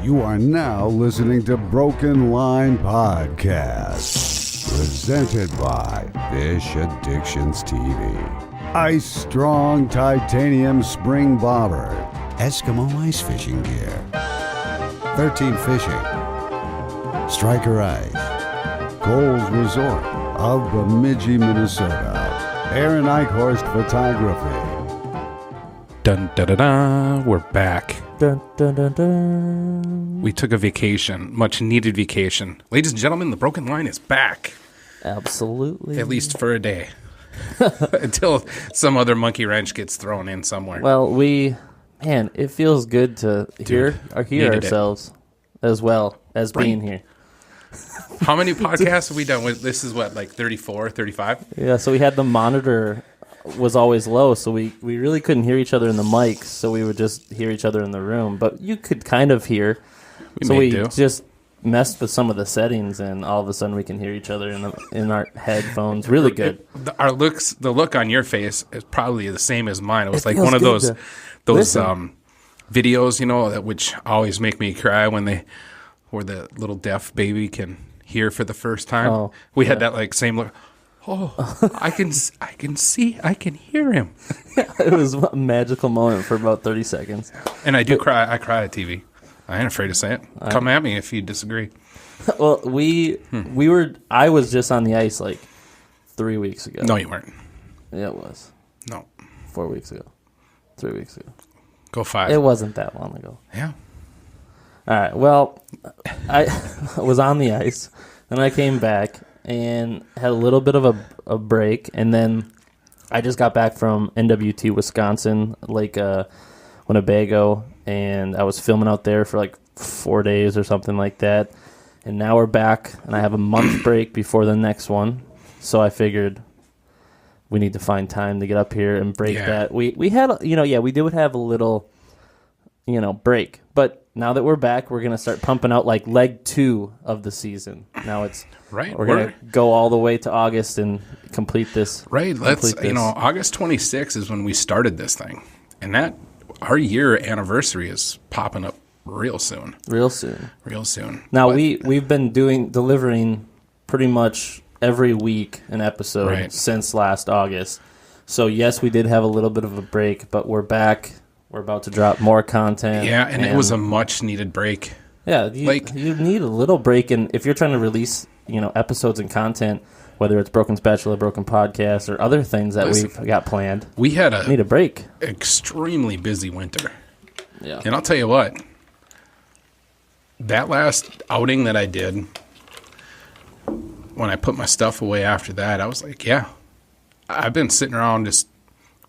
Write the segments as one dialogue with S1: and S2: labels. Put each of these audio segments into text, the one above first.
S1: You are now listening to Broken Line Podcast, presented by Fish Addictions TV. Ice Strong Titanium Spring Bobber, Eskimo Ice Fishing Gear, 13 Fishing, Striker Ice, Coles Resort of Bemidji, Minnesota, Aaron Eichhorst Photography.
S2: Dun da da da. We're back.
S3: Dun, dun, dun, dun.
S2: We took a vacation, much needed vacation. Ladies and gentlemen, the Broken Line is back.
S3: Absolutely.
S2: At least for a day. Until some other monkey wrench gets thrown in somewhere.
S3: Well, it feels good to hear
S2: needed
S3: ourselves as well as being here.
S2: How many podcasts have we done? This is what, like 34, 35?
S3: Yeah, so we had the monitor was always low, so we really couldn't hear each other in the mics, so we would just hear each other in the room. But you could kind of hear. We just messed with some of the settings, and all of a sudden we can hear each other in our headphones. Really good.
S2: The look on your face is probably the same as mine. It was like
S3: feels
S2: one of
S3: good
S2: those videos, which always make me cry where the little deaf baby can hear for the first time.
S3: Oh,
S2: we had that like same look. Oh, I can hear him.
S3: It was a magical moment for about 30 seconds.
S2: And I cry. I cry at TV. I ain't afraid to say it. Come at me if you disagree.
S3: Well, I was just on the ice like 3 weeks ago.
S2: No, you weren't.
S3: Yeah, it was.
S2: No.
S3: 4 weeks ago. 3 weeks ago.
S2: Go 5.
S3: It wasn't that long ago.
S2: Yeah.
S3: All right. Well, I was on the ice, then I came back and had a little bit of a break, and then I just got back from NWT Wisconsin, Lake Winnebago, and I was filming out there for like 4 days or something like that. And now we're back, and I have a month break before the next one, so I figured we need to find time to get up here and break that. We had, we did have a little, break, but now that we're back, we're going to start pumping out like leg 2 of the season. Now it's
S2: right.
S3: We're going to go all the way to August and complete this.
S2: Right. August 26th is when we started this thing. And our year anniversary is popping up real soon.
S3: Real soon.
S2: Now,
S3: we've been delivering pretty much every week an episode since last August. So yes, we did have a little bit of a break, but we're back. We're about to drop more content.
S2: Yeah, and it was a much-needed break.
S3: Yeah, you need a little break, and if you're trying to release, episodes and content, whether it's Broken Spatula, Broken Podcast, or other things that we've got planned,
S2: we need
S3: a break.
S2: Extremely busy winter.
S3: Yeah,
S2: and I'll tell you what, that last outing that I did, when I put my stuff away after that, I was like, yeah, I've been sitting around just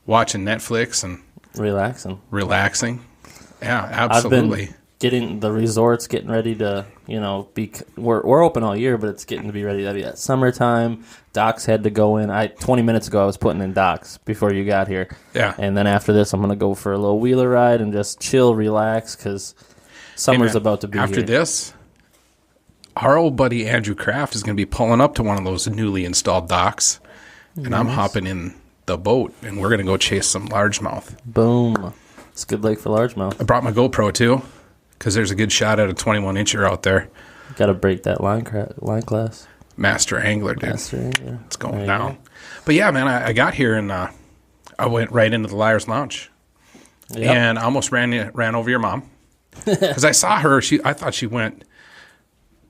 S2: watching Netflix and relaxing. Yeah, absolutely.
S3: I've been getting the resorts, getting ready to, we're open all year, but it's getting to be ready to be that summertime. Docks had to go in. 20 minutes ago, I was putting in docks before you got here.
S2: Yeah.
S3: And then after this, I'm going to go for a little wheeler ride and just chill, relax, because summer's about to be
S2: after
S3: here.
S2: This, our old buddy Andrew Kraft is going to be pulling up to one of those newly installed docks, and I'm hopping in the boat, and we're going to go chase some largemouth.
S3: Boom. It's a good lake for largemouth.
S2: I brought my GoPro, too, because there's a good shot at a 21-incher out there.
S3: Got to break that line class.
S2: Master angler, dude.
S3: Master angler.
S2: It's going down. But, yeah, man, I got here, and I went right into the Liar's Lounge. Yep. And I almost ran over your mom. Because I saw her. I thought she went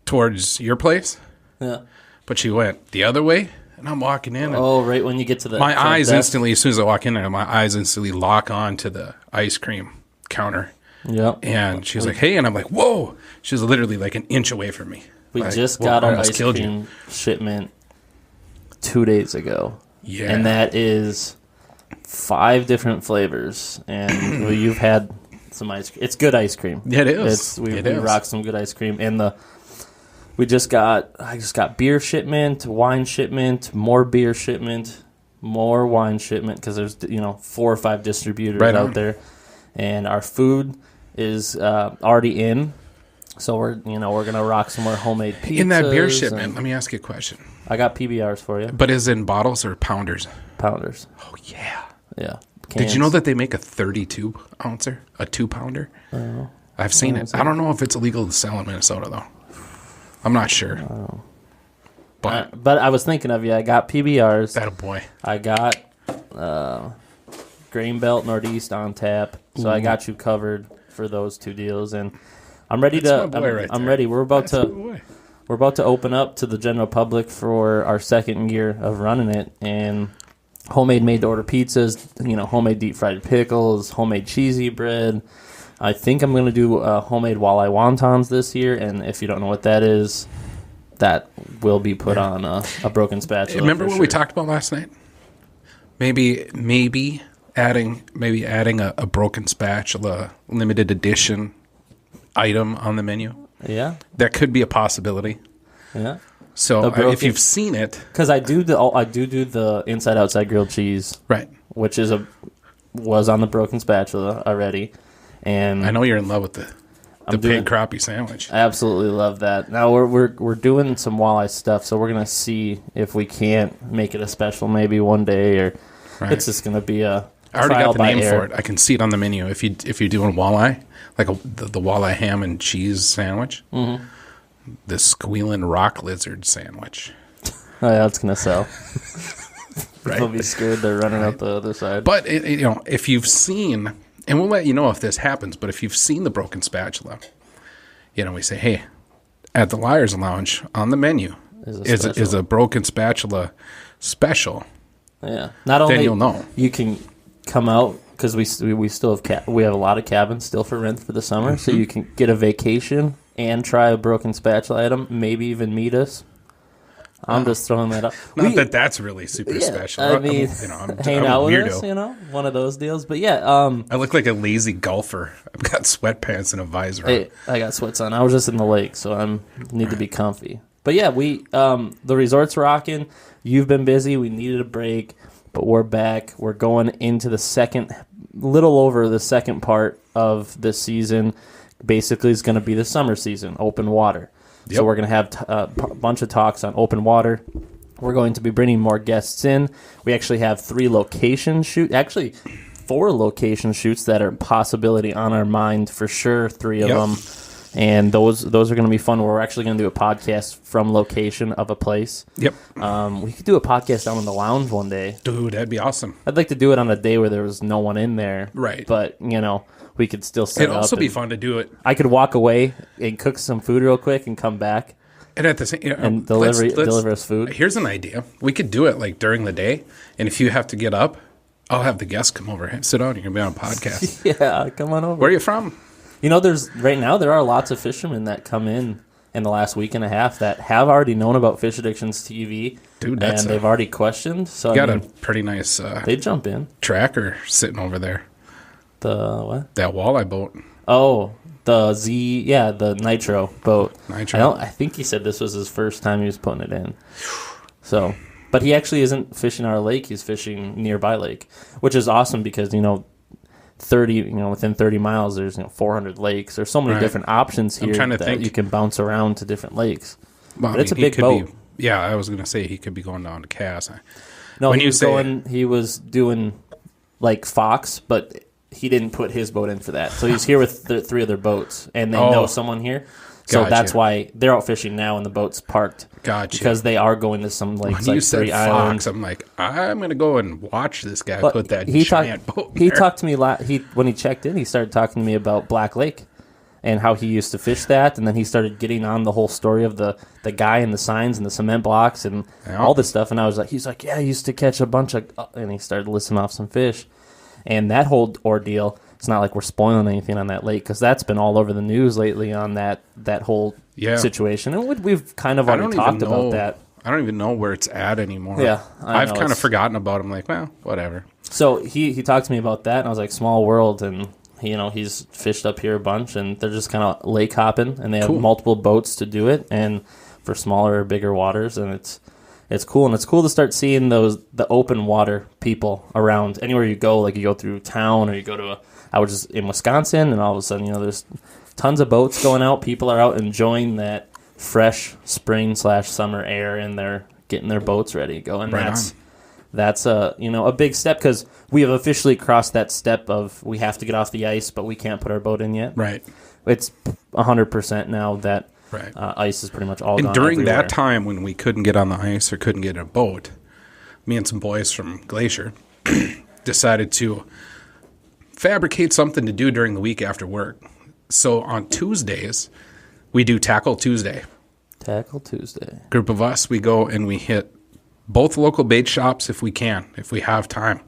S2: towards your place.
S3: Yeah.
S2: But she went the other way. And I'm walking in.
S3: And right when you get to the
S2: my eyes instantly, as soon as I walk in there, my eyes instantly lock on to the ice cream counter.
S3: Yep.
S2: And she's like, hey. And I'm like, whoa. She's literally like an inch away from me.
S3: We just got our ice cream shipment 2 days ago.
S2: Yeah.
S3: And that is 5 different flavors. And you've had some ice cream. It's good ice cream.
S2: It is.
S3: We rock some good ice cream. And I just got beer shipment, wine shipment, more beer shipment, more wine shipment, because there's 4 or 5 distributors out there, and our food is already in, so we're gonna rock some more homemade pizzas.
S2: In that beer shipment, let me ask you a question.
S3: I got PBRs for you.
S2: But is it in bottles or pounders?
S3: Pounders.
S2: Oh yeah.
S3: Yeah.
S2: Cans. Did you know that they make a 32 ouncer, a 2-pounder? I've seen it. I don't know if it's illegal to sell in Minnesota, though. I'm not sure. But
S3: I was thinking of you. I got PBRs.
S2: that a boy.
S3: I got Grain Belt Northeast on tap. So I got you covered for those two deals, and I'm ready
S2: That's my boy right
S3: I'm
S2: there.
S3: ready. We're about
S2: That's my
S3: to
S2: boy.
S3: we're about to open up to the general public for our second year of running it, and homemade made to order pizzas, homemade deep fried pickles, homemade cheesy bread. I think I'm going to do homemade walleye wontons this year, and if you don't know what that is, that will be put on a broken spatula.
S2: Remember
S3: for
S2: what we
S3: sure.
S2: talked about last night? Maybe adding a broken spatula limited edition item on the menu.
S3: Yeah,
S2: That could be a possibility.
S3: yeah.
S2: So
S3: A broken-
S2: if you've seen it,
S3: Because I do the inside outside grilled cheese,
S2: right?
S3: which was on the broken spatula already, and
S2: I know you're in love with the
S3: I'm
S2: pig
S3: doing-
S2: crappie sandwich.
S3: I absolutely love that. Now we're doing some walleye stuff, so we're gonna see if we can't make it a special maybe one day, or
S2: Right.
S3: it's just gonna be a
S2: I already
S3: trial
S2: got the
S3: by
S2: name
S3: air.
S2: for it. I can see it on the menu. If you're doing walleye, like the walleye ham and cheese sandwich, the squealing rock lizard sandwich.
S3: Oh yeah, it's gonna sell.
S2: Right.
S3: They'll be scared they're running up the other side.
S2: But if you've seen, and we'll let you know if this happens, but if you've seen the broken spatula, we say, hey, at the Liars Lounge on the menu is a broken spatula special.
S3: Yeah, not only
S2: you'll know.
S3: you can come out because we still have we have a lot of cabins still for rent for the summer, so you can get a vacation and try a broken spatula item, maybe even meet us. I'm just throwing that up.
S2: Not that's really super
S3: Yeah,
S2: special.
S3: I mean,
S2: I'm
S3: hang
S2: a
S3: out with
S2: weirdo.
S3: us, one of those deals. But yeah,
S2: I look like a lazy golfer. I've got sweatpants and a visor on.
S3: hey, I got sweats on. I was just in the lake, so I need to be comfy. But yeah, we the resort's rocking. You've been busy. We needed a break, but we're back. We're going into little over the second part of this season. Basically, it's going to be the summer season, open water. So
S2: Yep.
S3: we're going to have a bunch of talks on open water. We're going to be bringing more guests in. We actually have 4 location shoots that are a possibility on our mind for sure, 3 of
S2: Yep.
S3: them. And those are going to be fun. We're actually going to do a podcast from location of a place.
S2: Yep.
S3: We could do a podcast down in the lounge one day.
S2: Dude, that'd be awesome.
S3: I'd like to do it on a day where there was no one in there.
S2: Right.
S3: But, we could still set
S2: It'd
S3: up.
S2: also be
S3: and
S2: fun to do it.
S3: I could walk away and cook some food real quick and come back
S2: And at the same
S3: and
S2: let's-
S3: deliver us food.
S2: Here's an idea. We could do it like during the day, and if you have to get up, I'll have the guests come over and sit down. You're gonna be on a podcast.
S3: Yeah, come on over.
S2: Where are you from?
S3: There are lots of fishermen that come in the last week and a half that have already known about Fish Addictions TV.
S2: Dude, that's
S3: and they've already questioned. So
S2: You got a pretty nice
S3: they jump in.
S2: tracker sitting over there.
S3: The what?
S2: That walleye boat.
S3: Oh, the Nitro boat.
S2: Nitro.
S3: I think he said this was his first time he was putting it in. So, but he actually isn't fishing our lake. He's fishing nearby lake, which is awesome because within 30 miles there's 400 lakes. There's so many
S2: Right.
S3: different options here
S2: trying to
S3: that
S2: think.
S3: you can bounce around to different lakes.
S2: Well,
S3: But it's a
S2: he
S3: big
S2: could
S3: boat.
S2: Yeah, I was gonna say he could be going down to Cass.
S3: No,
S2: When
S3: he
S2: you
S3: was
S2: say-
S3: he was doing like Fox, but he didn't put his boat in for that. So he's here with 3 other boats, and they know someone here. So
S2: Gotcha.
S3: that's why they're out fishing now, and the boat's parked.
S2: Gotcha.
S3: Because they are going to some lakes
S2: When
S3: like
S2: you said
S3: 3
S2: Fox,
S3: Islands.
S2: I'm like, I'm gonna go and watch this guy
S3: But
S2: put that
S3: he
S2: giant
S3: talked.
S2: boat.
S3: He
S2: there.
S3: talked to me. When he checked in, he started talking to me about Black Lake and how he used to fish that, and then he started getting on the whole story of the guy and the signs and the cement blocks and
S2: Yeah.
S3: all this stuff. And I was like, he's like, yeah, I used to catch a bunch of, and he started listing off some fish, and that whole ordeal. It's not like we're spoiling anything on that lake because that's been all over the news lately on that whole situation, and we've kind of
S2: I
S3: already
S2: don't
S3: talked
S2: even know.
S3: about that.
S2: I don't even know where it's at anymore.
S3: Yeah, I
S2: I've
S3: know,
S2: kind of
S3: it's-
S2: forgotten about him. Like, well, whatever.
S3: So he talked to me about that, and I was like, small world, and he's fished up here a bunch, and they're just kind of lake hopping, and they have
S2: Cool.
S3: multiple boats to do it, and for smaller or bigger waters, and it's cool, and it's cool to start seeing the open water people around anywhere you go. Like you go through town, or you go to I was just in Wisconsin, and all of a sudden, there's tons of boats going out. People are out enjoying that fresh spring/summer air, and they're getting their boats ready, going.
S2: Right
S3: that's a big step, because we have officially crossed that step of we have to get off the ice, but we can't put our boat in yet.
S2: Right.
S3: It's 100% now that
S2: Right.
S3: ice is pretty much all
S2: And
S3: gone
S2: during
S3: everywhere.
S2: that time when we couldn't get on the ice or couldn't get in a boat, me and some boys from Glacier decided to fabricate something to do during the week after work. So on Tuesdays, we do Tackle Tuesday.
S3: Tackle Tuesday.
S2: Group of us, we go and we hit both local bait shops if we can, if we have time.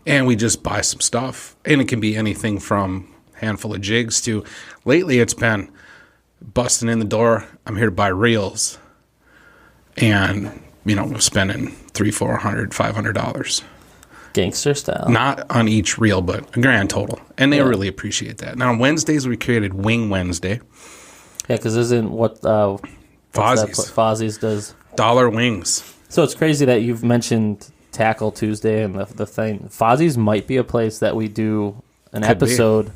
S2: And we just buy some stuff. And it can be anything from a handful of jigs to, lately it's been busting in the door, I'm here to buy reels. And, we're spending $300, $400, $500.
S3: Gangster style.
S2: Not on each reel, but a grand total. And they really appreciate that. Now, on Wednesdays, we created Wing Wednesday.
S3: Yeah, because isn't what Fozzie's does.
S2: Dollar wings.
S3: So it's crazy that you've mentioned Tackle Tuesday and the thing. Fozzie's might be a place that we do an episode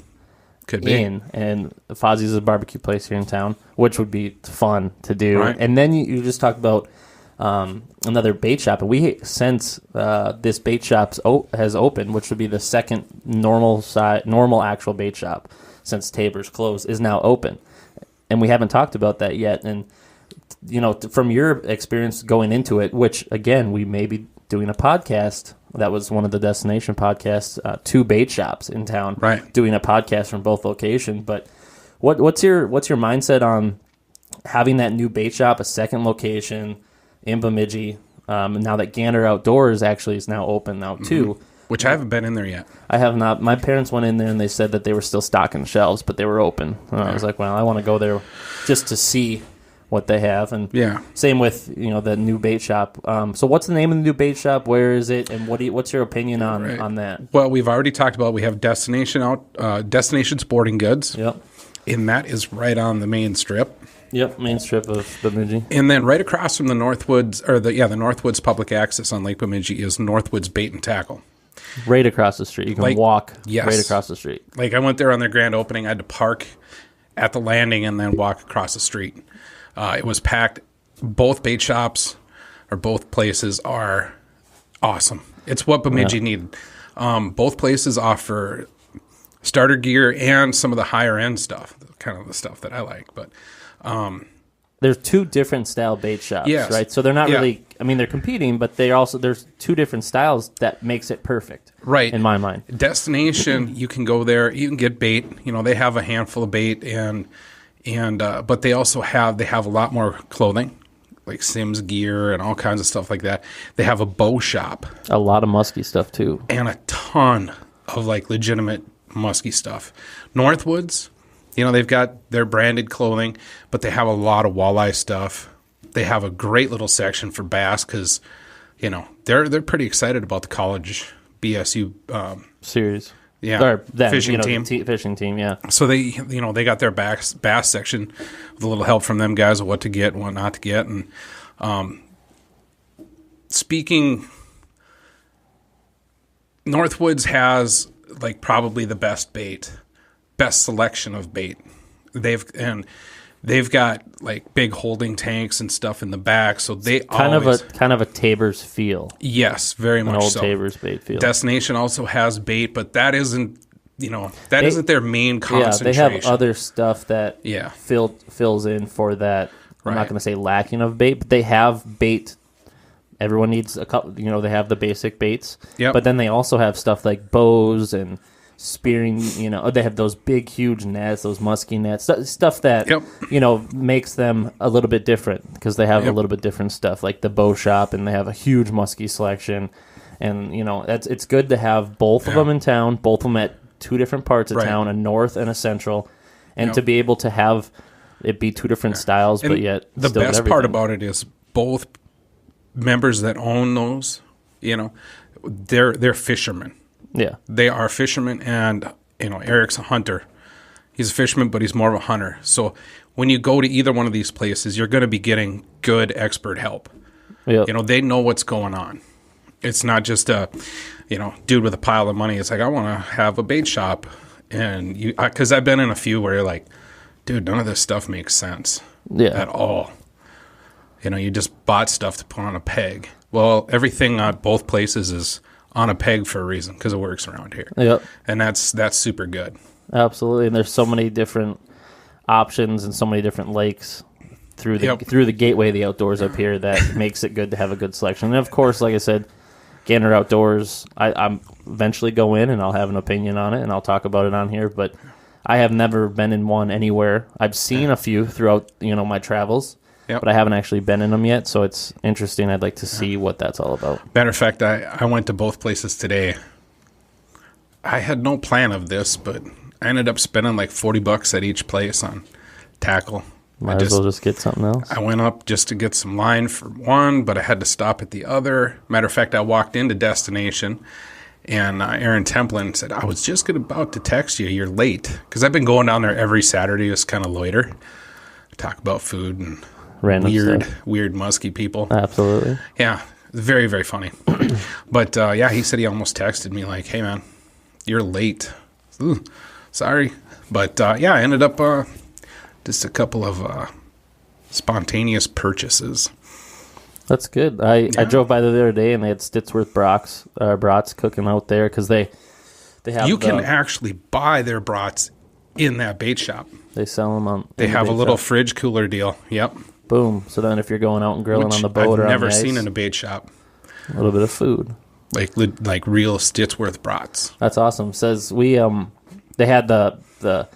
S2: Could be.
S3: in, and Fozzie's is a barbecue place here in town, which would be fun to do.
S2: Right.
S3: And then you just talked about another bait shop, and we since this bait shop has opened, which would be the second normal actual bait shop since Tabor's closed, is now open, and we haven't talked about that yet. And from your experience going into it, which again we may be doing a podcast. That was one of the destination podcasts, 2 bait shops in town,
S2: right,
S3: doing a podcast from both locations. But what's your mindset on having that new bait shop, a second location in Bemidji, now that Gander Outdoors actually is now open now too?
S2: Which I haven't been in there yet.
S3: I have not. My parents went in there and they said that they were still stocking shelves, but they were open. And I was like, well, I want to go there just to see what they have. And same with the new bait shop. So what's the name of the new bait shop? Where is it? And what's your opinion on that?
S2: Well, we've already talked about, we have Destination Sporting Goods.
S3: Yep.
S2: And that is right on the main strip.
S3: Yep, main strip of Bemidji.
S2: And then right across from the Northwoods, the Northwoods Public Access on Lake Bemidji is Northwoods Bait and Tackle.
S3: Right across the street. You can walk right across the street.
S2: Like I went there on their grand opening. I had to park at the landing and then walk across the street. It was packed. Both bait shops or both places are awesome. It's what Bemidji needed. Both places offer starter gear and some of the higher end stuff, kind of the stuff that I like. But
S3: there's 2 different style bait shops, right? So they're not really. I mean, they're competing, but there's 2 different styles that makes it perfect,
S2: right?
S3: In my mind,
S2: Destination, you can go there. You can get bait. They have a handful of bait and but they also have a lot more clothing, like Sims gear and all kinds of stuff like that. They have a bow shop,
S3: a lot of musky stuff too,
S2: and a ton of like legitimate musky stuff. Northwoods, they've got their branded clothing, but they have a lot of walleye stuff. They have a great little section for bass because they're pretty excited about the college BSU
S3: series.
S2: Yeah,
S3: or them,
S2: fishing team.
S3: Fishing team, yeah.
S2: So they got their bass section with a little help from them guys of what to get and what not to get. And Northwoods has like probably the best selection of bait. They've got like big holding tanks and stuff in the back, so they
S3: kind of a Tabor's feel.
S2: Yes, very much
S3: old
S2: so.
S3: Tabor's bait feel.
S2: Destination also has bait, but that isn't isn't their main concentration.
S3: Yeah, they have other stuff that fills in for that. I'm not going to say lacking of bait, but they have bait. Everyone needs a couple. They have the basic baits, but then they also have stuff like bows and spearing. They have those big, huge nets, those musky nets, stuff that makes them a little bit different because they have a little bit different stuff, like the bow shop, and they have a huge musky selection. And it's good to have both of them in town, both of them at 2 different parts of town, a north and a central, and to be able to have it be 2 different styles, but yet
S2: the
S3: still
S2: best part about it is both members that own those, they're fishermen.
S3: Yeah,
S2: they are fishermen, and Eric's a hunter. He's a fisherman, but he's more of a hunter. So when you go to either one of these places, you're going to be getting good expert help.
S3: Yep.
S2: They know what's going on. It's not just a dude with a pile of money. It's like, I want to have a bait shop, and because I've been in a few where you're like, dude, none of this stuff makes sense at all. You just bought stuff to put on a peg. Well, everything at both places is on a peg for a reason because it works around here.
S3: Yep.
S2: And that's super good.
S3: Absolutely. And there's so many different options and so many different lakes through the gateway of the outdoors up here that makes it good to have a good selection. And of course, like I said, Gander Outdoors, I'm eventually go in and I'll have an opinion on it and I'll talk about it on here, but I have never been in one anywhere. I've seen a few throughout, my travels, but I haven't actually been in them yet, so it's interesting. I'd like to see what that's all about.
S2: Matter of fact, I went to both places today. I had no plan of this, but I ended up spending like $40 at each place on tackle.
S3: Might as well just get something else.
S2: I went up just to get some line for one, but I had to stop at the other. Matter of fact, I walked into Destination, and Aaron Templin said, I was just about to text you. You're late. Because I've been going down there every Saturday, just kind of loiter, talk about food and
S3: Random
S2: weird musky people.
S3: Absolutely.
S2: Yeah, very, very funny. But, he said he almost texted me like, hey, man, you're late. Ooh, sorry. But, I ended up just a couple of spontaneous purchases.
S3: That's good. I drove by there the other day, and they had Stitsworth brats cooking out there because they have. You
S2: can actually buy their brats in that bait shop.
S3: They sell them on.
S2: They have a little fridge cooler deal. Yep.
S3: Boom. So then, if you're going out and grilling on the boat or on the ice,
S2: I've never seen in a bait shop.
S3: A little bit of food,
S2: like real Stitsworth brats.
S3: That's awesome. Says they had the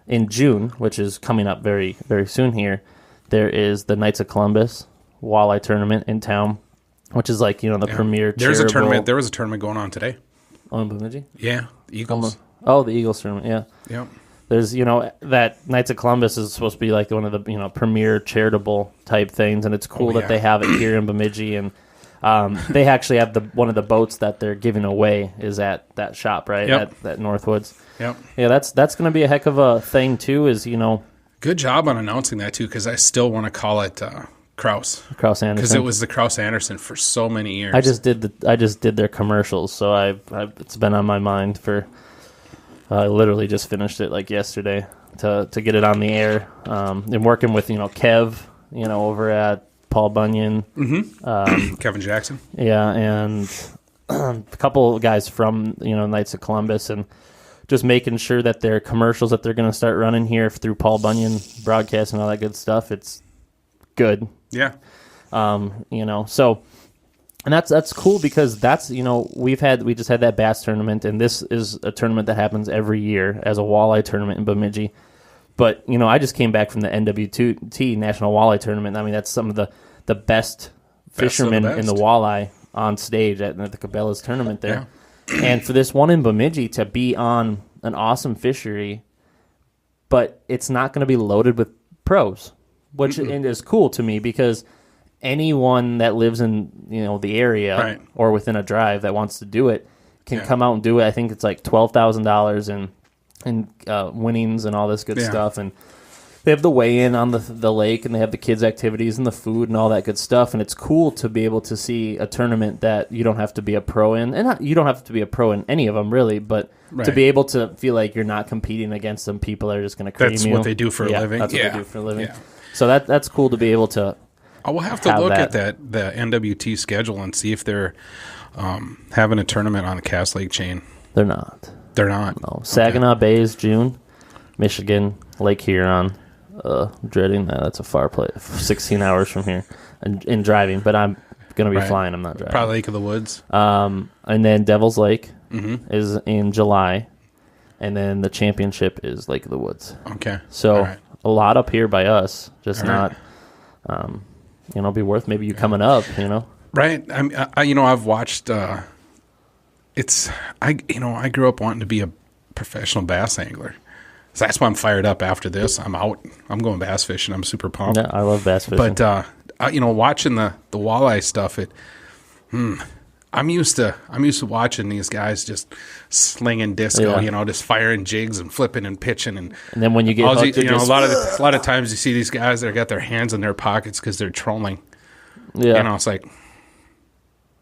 S3: in June, which is coming up very, very soon here. There is the Knights of Columbus walleye tournament in town, which is like the premier.
S2: There's a tournament. There was a tournament going on today.
S3: Oh, in Bemidji?
S2: Yeah, Eagles.
S3: The Eagles tournament. Yeah.
S2: Yep.
S3: There's that Knights of Columbus is supposed to be like one of the premier charitable type things, and it's cool that they have it here in Bemidji, and they actually have one of the boats that they're giving away is at that shop right at Northwoods.
S2: Yep.
S3: Yeah, that's going to be a heck of a thing too.
S2: Good job on announcing that too, because I still want to call it Kraus
S3: Anderson,
S2: because it was the Kraus Anderson for so many years.
S3: I just did their commercials, so it's been on my mind for. I literally just finished it like yesterday to get it on the air. And working with Kev, over at Paul Bunyan,
S2: Kevin Jackson,
S3: and a couple of guys from Knights of Columbus, and just making sure that their commercials that they're going to start running here through Paul Bunyan broadcast and all that good stuff. It's good.
S2: Yeah.
S3: So, and that's cool because that's, we just had that bass tournament, and this is a tournament that happens every year as a walleye tournament in Bemidji. But, I just came back from the NWT National Walleye Tournament. I mean, that's some of the best fishermen in the walleye on stage at the Cabela's tournament there. Yeah. And for this one in Bemidji to be on an awesome fishery, but it's not going to be loaded with pros, which is cool to me because anyone that lives in the area or within a drive that wants to do it can come out and do it. I think it's like $12,000 in winnings and all this good stuff, and they have the weigh-in on the lake, and they have the kids' activities and the food and all that good stuff. And it's cool to be able to see a tournament that you don't have to be a pro in, and you don't have to be a pro in any of them really, but to be able to feel like you're not competing against some people that are just going to cream you.
S2: That's what they do for a living.
S3: That's what they do for a living. Yeah. So that's cool to be able to.
S2: I will have to look at the NWT schedule and see if they're having a tournament on the Cass Lake chain.
S3: They're not.
S2: They're not.
S3: No. Saginaw Bay is June. Michigan, Lake Huron. Dreading that. That's a far place. 16 hours from here in driving, but I'm going to be flying. I'm not driving.
S2: Probably Lake of the Woods.
S3: And then Devil's Lake is in July, and then the championship is Lake of the Woods.
S2: Okay.
S3: So a lot up here by us, just not, be worth maybe you coming up,
S2: Right. I've watched, I grew up wanting to be a professional bass angler. So that's why I'm fired up after this. I'm out. I'm going bass fishing. I'm super pumped.
S3: Yeah, I love bass fishing.
S2: But, watching the walleye stuff, I'm used to watching these guys just slinging disco, just firing jigs and flipping and pitching. And
S3: then when you get hooked,
S2: a lot of times you see these guys that got their hands in their pockets because they're trolling. Yeah. It's like,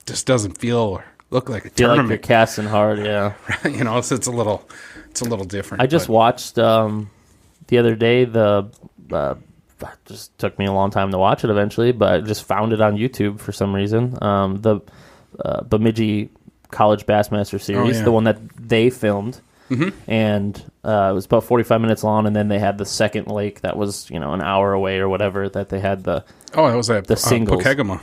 S2: just doesn't feel or look like a tournament.
S3: Like you're casting hard, yeah.
S2: So it's a little different.
S3: I just watched the other day the just took me a long time to watch it eventually, but I just found it on YouTube for some reason. The Bemidji College Bassmaster Series, the one that they filmed. And it was about 45 minutes long, and then they had the second lake that was, an hour away or whatever, that they had the
S2: it was the
S3: singles.
S2: Pokegama,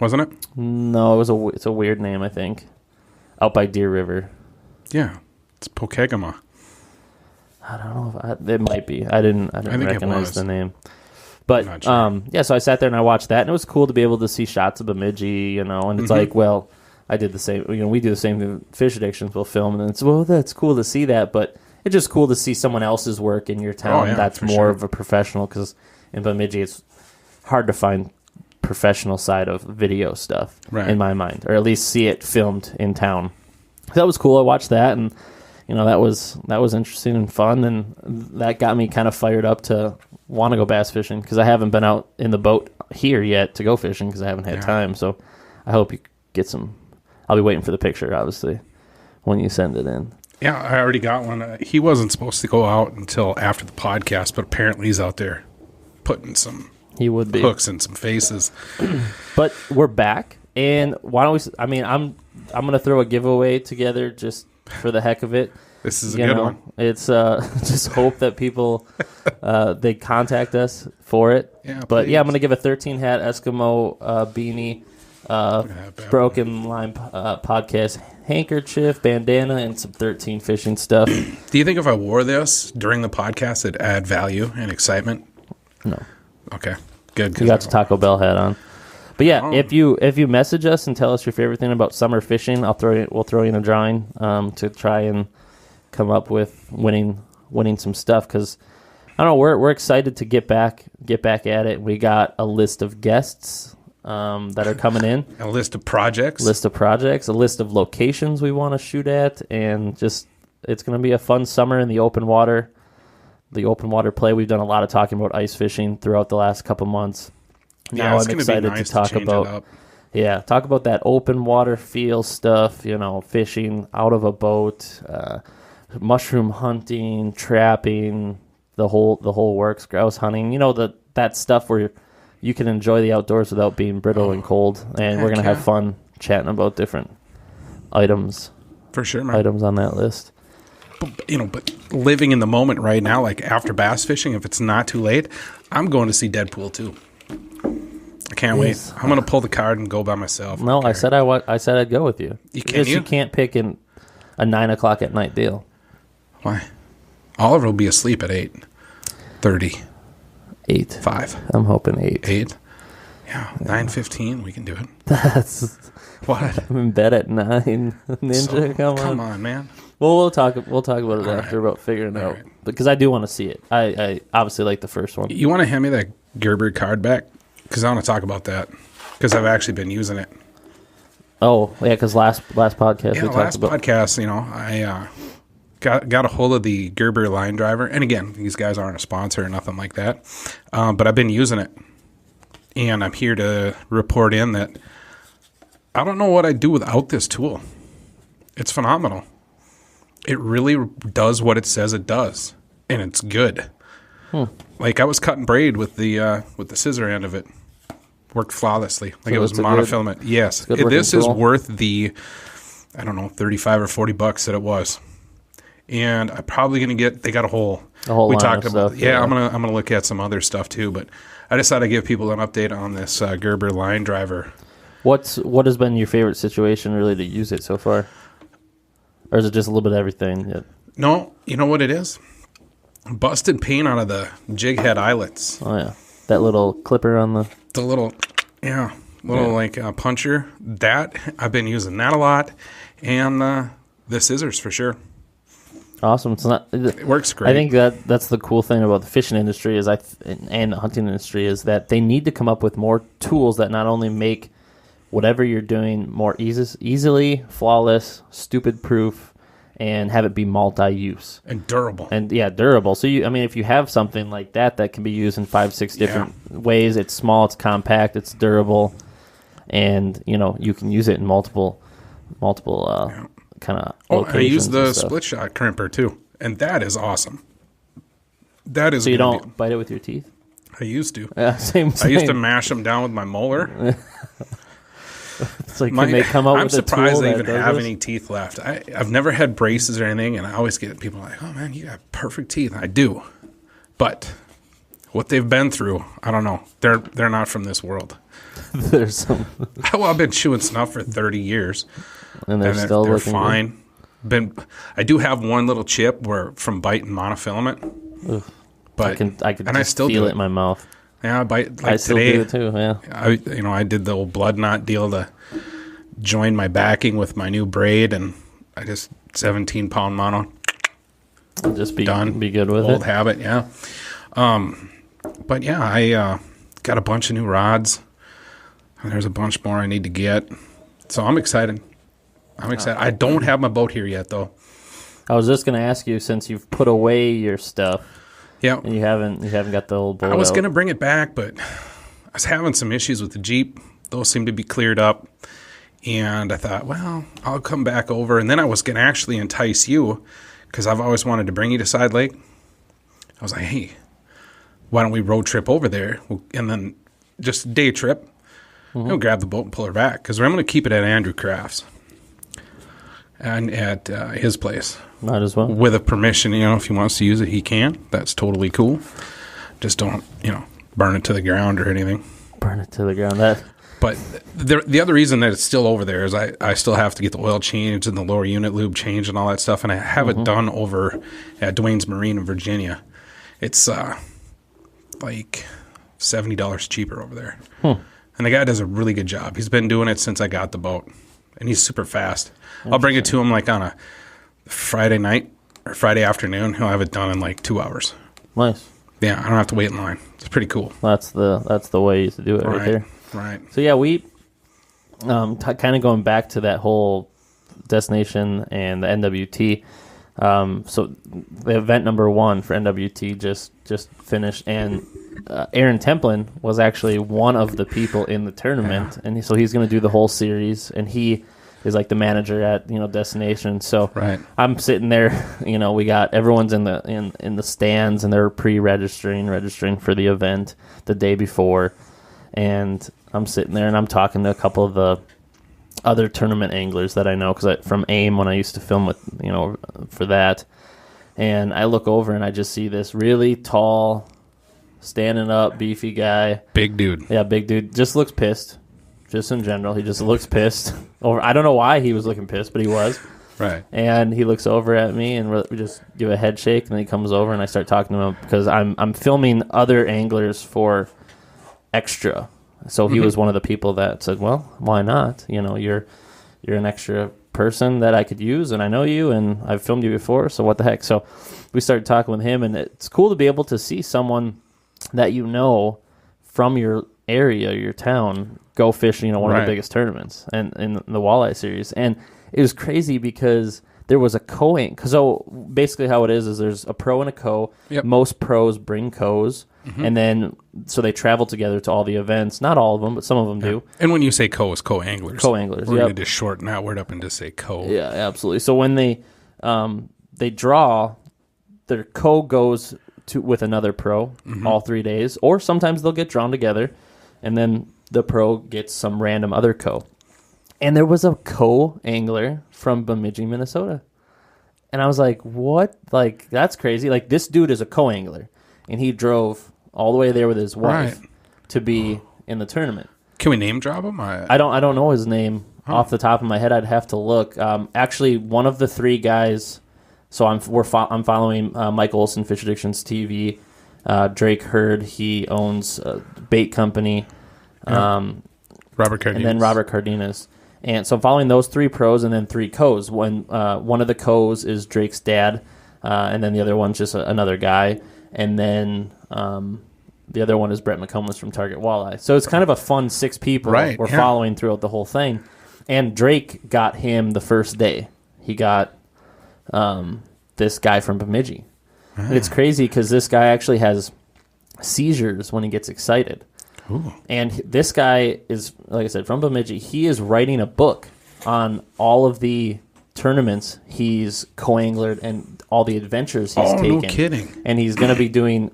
S2: wasn't it?
S3: No, it's a weird name, I think. Out by Deer River.
S2: Yeah, it's Pokegama.
S3: I don't know if it might be. I didn't recognize the name. But
S2: sure.
S3: so I sat there and I watched that, and it was cool to be able to see shots of Bemidji, and it's like, well, I did the same. We do the same thing with Fish Addictions. We'll film, and it's that's cool to see that, but it's just cool to see someone else's work in your town that's more of a professional. Because in Bemidji, it's hard to find professional side of video stuff in my mind, or at least see it filmed in town. So that was cool. I watched that, and that was interesting and fun, and that got me kind of fired up to want to go bass fishing, because I haven't been out in the boat here yet to go fishing because I haven't had time. So I hope you get some. I'll be waiting for the picture, obviously, when you send it in.
S2: Yeah, I already got one. He wasn't supposed to go out until after the podcast, but apparently he's out there putting some hooks in some faces.
S3: But we're back, and why don't we? I mean, I'm gonna throw a giveaway together just for the heck of it.
S2: This is a good one.
S3: It's just hope that people they contact us for it.
S2: Yeah,
S3: but
S2: please.
S3: I'm gonna give a 13 hat Eskimo beanie. Broken Line podcast handkerchief, bandana, and some 13 fishing stuff.
S2: Do you think if I wore this during the podcast, it'd add value and excitement?
S3: No.
S2: Okay, good.
S3: You got your Taco Bell hat on. But yeah, if you message us and tell us your favorite thing about summer fishing, we'll throw you in a drawing to try and come up with winning some stuff, because I don't know, we're excited to get back at it. We got a list of guests that are coming in.
S2: A list of projects,
S3: a list of locations we want to shoot at, and just it's going to be a fun summer in the open water. The open water play. We've done a lot of talking about ice fishing throughout the last couple months. Now I'm excited to talk about that open water feel stuff. Fishing out of a boat, mushroom hunting, trapping, the whole works. Grouse hunting. That stuff where you can enjoy the outdoors without being brittle and cold. And we're going to have fun chatting about different items.
S2: For sure, man.
S3: Items on that list.
S2: But living in the moment right now, like after bass fishing, if it's not too late, I'm going to see Deadpool 2. I can't wait. I'm going to pull the card and go by myself.
S3: No, I said I'd go with you.
S2: You
S3: can't pick a 9:00 at night deal.
S2: Why? Oliver will be asleep at 8:30.
S3: 8.
S2: 5.
S3: I'm hoping 8.
S2: 8? Yeah, 9:15. We can do it.
S3: That's
S2: what?
S3: I'm in bed at 9. Ninja,
S2: come on, man.
S3: Well, we'll talk about it after about figuring it out.
S2: Right.
S3: Because I do want to see it. I obviously like the first one.
S2: You want to hand me that Gerber card back? Because I want to talk about that. Because I've actually been using it.
S3: Oh, yeah, because last podcast we talked about.
S2: Podcast, I got a hold of the Gerber line driver. And again, these guys aren't a sponsor or nothing like that. But I've been using it. And I'm here to report in that I don't know what I'd do without this tool. It's phenomenal. It really does what it says it does. And it's good. Like I was cutting braid with the scissor end of it. Worked flawlessly. Like it was monofilament. Yes. This is worth the, I don't know, $35 or $40 that it was. And I'm probably going to get, they got a whole we
S3: line
S2: talked
S3: of
S2: about.
S3: stuff,
S2: Yeah, I'm going to look at some other stuff too, but I just thought I'd give people an update on this Gerber line driver.
S3: What has been your favorite situation really to use it so far? Or is it just a little bit of everything? Yeah.
S2: No, you know what it is? Busted paint out of the jig head eyelets.
S3: Oh, yeah. That little clipper on the
S2: little puncher. That, I've been using that a lot. And the scissors for sure.
S3: Awesome.
S2: It works great.
S3: I think that's the cool thing about the fishing industry and the hunting industry is that they need to come up with more tools that not only make whatever you're doing more easily, flawless, stupid proof, and have it be multi-use.
S2: And durable.
S3: And yeah, durable. So if you have something like that can be used in 5-6 different ways, it's small, it's compact, it's durable, and you can use it in multiple kind of locations.
S2: I use the split shot crimper too, and that is awesome. That is.
S3: So you don't bite it with your teeth?
S2: I used to.
S3: Yeah, same.
S2: I used to mash them down with my molar.
S3: It's like can they come out
S2: I'm
S3: with a tool
S2: surprised they
S3: that
S2: even
S3: does
S2: have
S3: this?
S2: any teeth left. I've never had braces or anything, and I always get people like, "Oh man, you got perfect teeth." I do, but what they've been through, I don't know. They're not from this world.
S3: There's some,
S2: Well, I've been chewing snuff for 30 years,
S3: and they're still
S2: they're
S3: looking
S2: fine. I do have one little chip from biting monofilament,
S3: Good.
S2: but
S3: I can
S2: and I
S3: just
S2: still
S3: feel
S2: do
S3: it in my mouth.
S2: Yeah, I bite like
S3: I still
S2: today.
S3: do it too. Yeah.
S2: I did the old blood knot deal to join my backing with my new braid, and I just 17-pound mono.
S3: Just be
S2: Done.
S3: Be good with
S2: Old
S3: it.
S2: habit, yeah. But yeah, I got a bunch of new rods. And there's a bunch more I need to get. So I'm excited. I don't have my boat here yet, though.
S3: I was just gonna ask you, since you've put away your stuff
S2: Yeah,
S3: and you haven't got the old boat
S2: I was
S3: out.
S2: going to bring it back, but I was having some issues with the Jeep. Those seem to be cleared up. And I thought, well, I'll come back over. And then I was going to actually entice you because I've always wanted to bring you to Side Lake. I was like, hey, why don't we road trip over there? And then just a day trip. We'll grab the boat and pull her back because I'm going to keep it at Andrew Crafts and at his place.
S3: Might as well.
S2: With a permission, if he wants to use it, he can. That's totally cool. Just don't, burn it to the ground or anything.
S3: Burn it to the ground. That
S2: But the other reason that it's still over there is I still have to get the oil changed and the lower unit lube changed and all that stuff, and I have it done over at Dwayne's Marine in Virginia. It's like $70 cheaper over there. And the guy does a really good job. He's been doing it since I got the boat, and he's super fast. I'll bring it to him like on a Friday night or Friday afternoon. He'll have it done in like 2 hours.
S3: nice.
S2: Yeah, I don't have to wait in line. It's pretty cool.
S3: That's the way to do it right there.
S2: Right.
S3: So yeah, we kind of going back to that whole destination and the NWT. So the event number 1 for NWT just finished, and Aaron Templin was actually one of the people in the tournament, and so he's going to do the whole series, and he is like the manager at destination. So
S2: Right.
S3: I'm sitting there, we got everyone's in the stands, and they're registering for the event the day before, and I'm sitting there and I'm talking to a couple of the other tournament anglers that I know from AIM when I used to film with for that, and I look over and I just see this really tall, standing up, beefy guy.
S2: Big dude.
S3: Yeah, big dude. Just looks pissed. Just in general, he just looks pissed. I don't know why he was looking pissed, but he was.
S2: Right.
S3: And he looks over at me, and we just give a head shake, and then he comes over, and I start talking to him because I'm filming other anglers for extra. So he was one of the people that said, "Well, why not? You're an extra person that I could use, and I know you, and I've filmed you before, so what the heck?" So we started talking with him, and it's cool to be able to see someone that from your area, your town, go fish, one of
S2: Right.
S3: the biggest tournaments and in the walleye series. And it was crazy because there was a co-angle. So basically how it is there's a pro and a co.
S2: Yep.
S3: Most pros bring co's, and then so they travel together to all the events. Not all of them, but some of them do.
S2: And when you say co, it's co-anglers.
S3: Co-anglers,
S2: We're
S3: yep.
S2: going to just shorten that word up and just say co.
S3: Yeah, absolutely. So when they draw, their co goes with another pro all 3 days, or sometimes they'll get drawn together, and then the pro gets some random other co. And there was a co-angler from Bemidji, Minnesota. And I was like, what? Like, that's crazy. Like, this dude is a co-angler, and he drove all the way there with his wife
S2: Right.
S3: to be in the tournament.
S2: Can we name drop him?
S3: I don't know his name off the top of my head. I'd have to look. Actually, one of the 3 guys. So I'm following Mike Olson, Fish Addictions TV. Drake Hurd, he owns a bait company.
S2: Robert Cardenas.
S3: And then Robert Cardenas. And so I'm following those 3 pros and then 3 co's. One of the co's is Drake's dad, and then the other one's just another guy. And then the other one is Brett McComas from Target Walleye. So it's kind of a fun 6 people
S2: Right,
S3: we're
S2: yeah.
S3: following throughout the whole thing. And Drake got him the first day. He got this guy from Bemidji. And it's crazy because this guy actually has seizures when he gets excited.
S2: Ooh.
S3: And this guy is, like I said, from Bemidji. He is writing a book on all of the tournaments he's co-anglered and all the adventures he's taken.
S2: No kidding.
S3: And he's going to be doing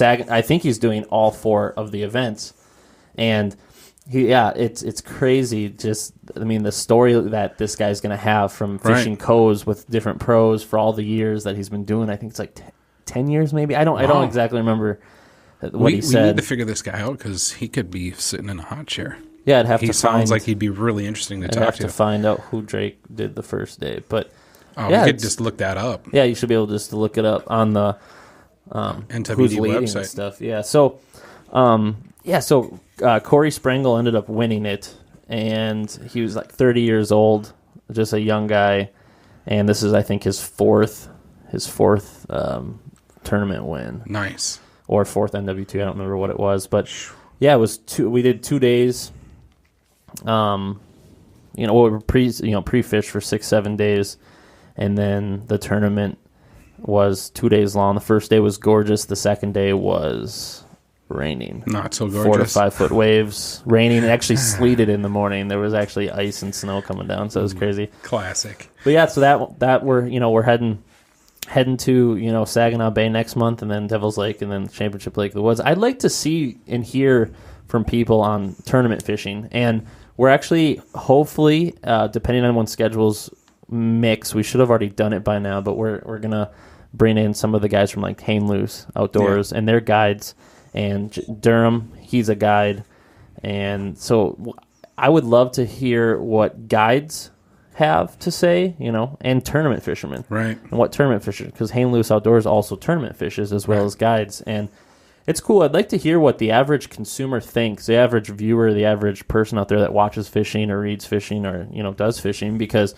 S3: I think he's doing all 4 of the events, and it's crazy. Just, I mean, the story that this guy's going to have from fishing coves with different pros for all the years that he's been doing. I think it's like 10 years, maybe. I don't exactly remember what he said.
S2: We need to figure this guy out because he could be sitting in a hot chair.
S3: Yeah,
S2: he sounds like he'd be really interesting to talk to.
S3: I'd have to find out who Drake did the first day, but
S2: we could just look that up.
S3: Yeah, you should be able just to look it up on the
S2: NWD
S3: who's leading
S2: website
S3: and stuff. Yeah, so Corey Sprengel ended up winning it, and he was like 30 years old, just a young guy, and this is, I think, his fourth tournament win.
S2: Nice.
S3: Or 4th NWT, I don't remember what it was, but yeah, it was we did 2 days. We were pre-fished for 6-7 days, and then the tournament was 2 days long. The first day was gorgeous. The second day was raining.
S2: Not so gorgeous.
S3: 4 to 5 foot waves, raining. It actually sleeted in the morning. There was actually ice and snow coming down, so it was crazy.
S2: Classic.
S3: But yeah, so that we're heading to Saginaw Bay next month, and then Devil's Lake, and then Championship Lake of the Woods. I'd like to see and hear from people on tournament fishing, and we're actually hopefully, depending on when schedules mix, we should have already done it by now, but we're gonna bring in some of the guys from like Hang Loose Outdoors and their guides, and Durham, he's a guide, and so I would love to hear what guides have to say, and tournament fishermen,
S2: right?
S3: And what tournament fishers, because Hang Loose Outdoors also tournament fishes as well as guides, and it's cool. I'd like to hear what the average consumer thinks, the average viewer, the average person out there that watches fishing or reads fishing or does fishing, because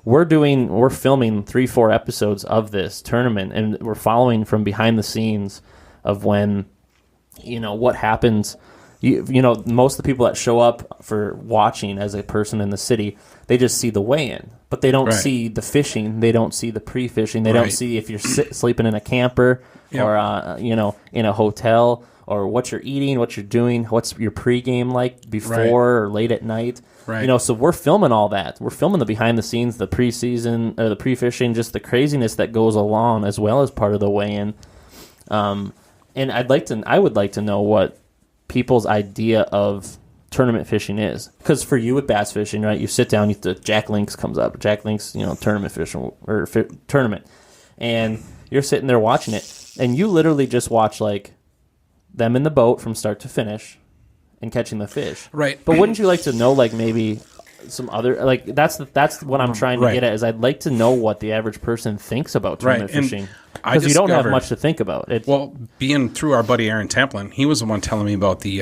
S3: we're filming 3-4 episodes of this tournament, and we're following from behind the scenes of when what happens. Most of the people that show up for watching as a person in the city, they just see the weigh-in, but they don't see the fishing. They don't see the pre-fishing. They don't see if you're sleeping in a camper or in a hotel, or what you're eating, what you're doing, what's your pregame like before or late at night.
S2: Right.
S3: So we're filming all that. We're filming the behind the scenes, the preseason, or the pre-fishing, just the craziness that goes along, as well as part of the weigh-in. And I would like to know what people's idea of tournament fishing is, because for you with bass fishing, right, you sit down, the Jack Links comes up, tournament fishing or tournament, and you're sitting there watching it, and you literally just watch like them in the boat from start to finish and catching the fish,
S2: right?
S3: But wouldn't you like to know, like, maybe some other, like, that's what I'm trying to get at, is I'd like to know what the average person thinks about tournament fishing, because you don't have much to think about it.
S2: Well, being through our buddy Aaron Templin, he was the one telling me about the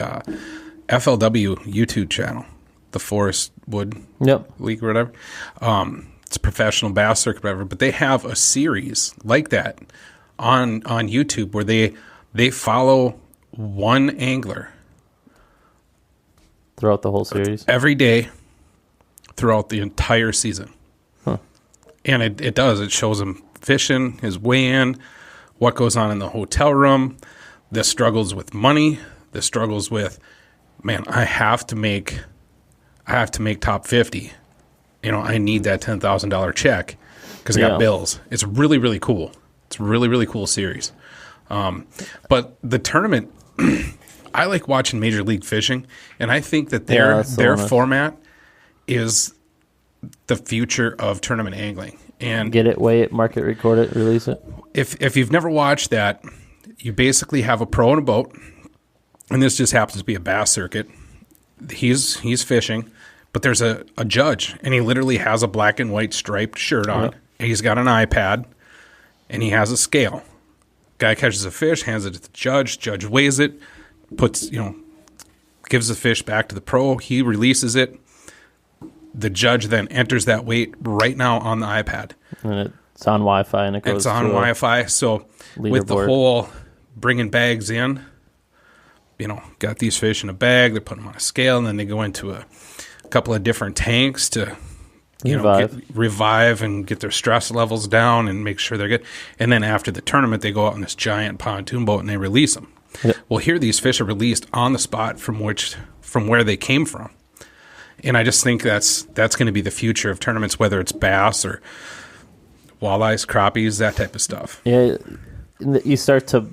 S2: FLW YouTube channel, the Forest Wood League or whatever. It's a professional bass circuit, whatever. But they have a series like that on YouTube where they follow one angler
S3: throughout the whole series,
S2: every day throughout the entire season. And it does. It shows him fishing, his weigh-in, what goes on in the hotel room, the struggles with money, the struggles with, man, I have to make top 50. I need that $10,000 check because I got bills. It's really, really cool. It's a really, really cool series. But the tournament, I like watching Major League Fishing, and I think that their format is the future of tournament angling. And
S3: get it, weigh it, mark it, record it, release it.
S2: If you've never watched that, you basically have a pro in a boat, and this just happens to be a bass circuit. He's fishing, but there's a judge, and he literally has a black and white striped shirt on. And he's got an iPad, and he has a scale. Guy catches a fish, hands it to the judge. Judge weighs it, gives the fish back to the pro. He releases it. The judge then enters that weight right now on the iPad.
S3: And it's on Wi-Fi, and
S2: it's on Wi-Fi. So with the whole bringing bags in, got these fish in a bag, they're putting them on a scale, and then they go into a couple of different tanks to revive and get their stress levels down and make sure they're good. And then after the tournament, they go out on this giant pontoon boat and they release them. Yep. Well, here these fish are released on the spot from where they came from. And I just think that's going to be the future of tournaments, whether it's bass or walleyes, crappies, that type of stuff.
S3: Yeah, you start to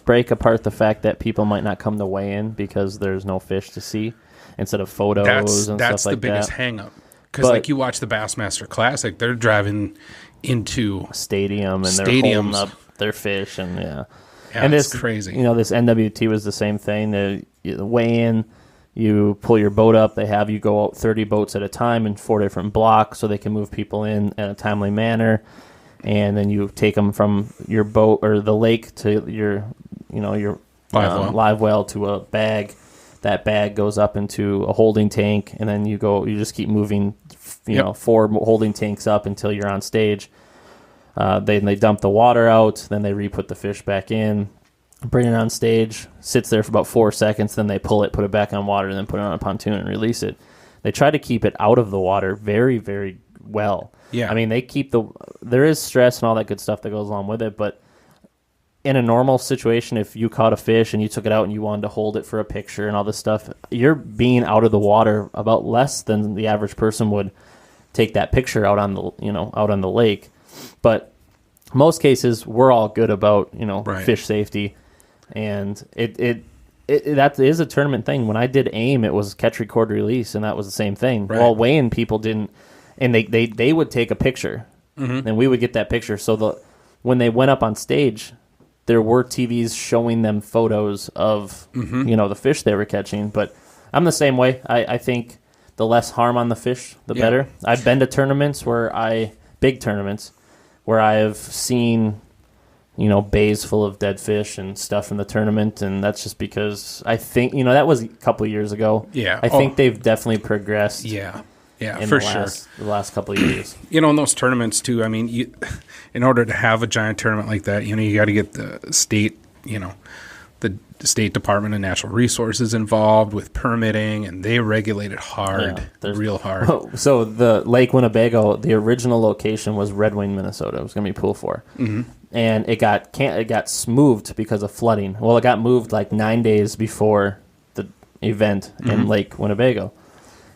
S3: break apart the fact that people might not come to weigh in because there's no fish to see instead of photos and
S2: that's
S3: stuff like that.
S2: the biggest hang up. Because like you watch the Bassmaster Classic, they're driving into
S3: stadium and they're holding up their fish and and
S2: it's
S3: this
S2: crazy.
S3: This NWT was the same thing. The weigh in, you pull your boat up. They have you go out 30 boats at a time in 4 different blocks so they can move people in a timely manner, and then you take them from your boat or the lake to your live well to a bag. That bag goes up into a holding tank, and then you just keep moving, 4 holding tanks up until you're on stage. Then they dump the water out, then they re-put the fish back in, bring it on stage, sits there for about 4 seconds, then they pull it, put it back on water, and then put it on a pontoon and release it. They try to keep it out of the water very, very well.
S2: Yeah.
S3: I mean, there is stress and all that good stuff that goes along with it, but in a normal situation, if you caught a fish and you took it out and you wanted to hold it for a picture and all this stuff, you're being out of the water about less than the average person would take that picture out on the lake. But most cases, we're all good about fish safety, and that is a tournament thing. When I did AIM, it was catch, record, release, and that was the same thing.
S2: Right.
S3: Well, weighing people didn't, and they would take a picture, and we would get that picture. So when they went up on stage, there were TVs showing them photos of the fish they were catching. But I'm the same way. I think the less harm on the fish, the better. I've been to tournaments big tournaments, where I have seen, bays full of dead fish and stuff in the tournament, and that's just because I think, that was a couple of years ago.
S2: Yeah.
S3: I think they've definitely progressed.
S2: Yeah,
S3: in
S2: for
S3: the last couple of years.
S2: In those tournaments too, I mean, in order to have a giant tournament like that, you got to get the state, the State Department of Natural Resources involved with permitting, and they regulate it hard, real hard.
S3: So the Lake Winnebago, the original location was Red Wing, Minnesota. It was going to be Pool 4. And it got moved because of flooding. Well, it got moved like 9 days before the event in Lake Winnebago.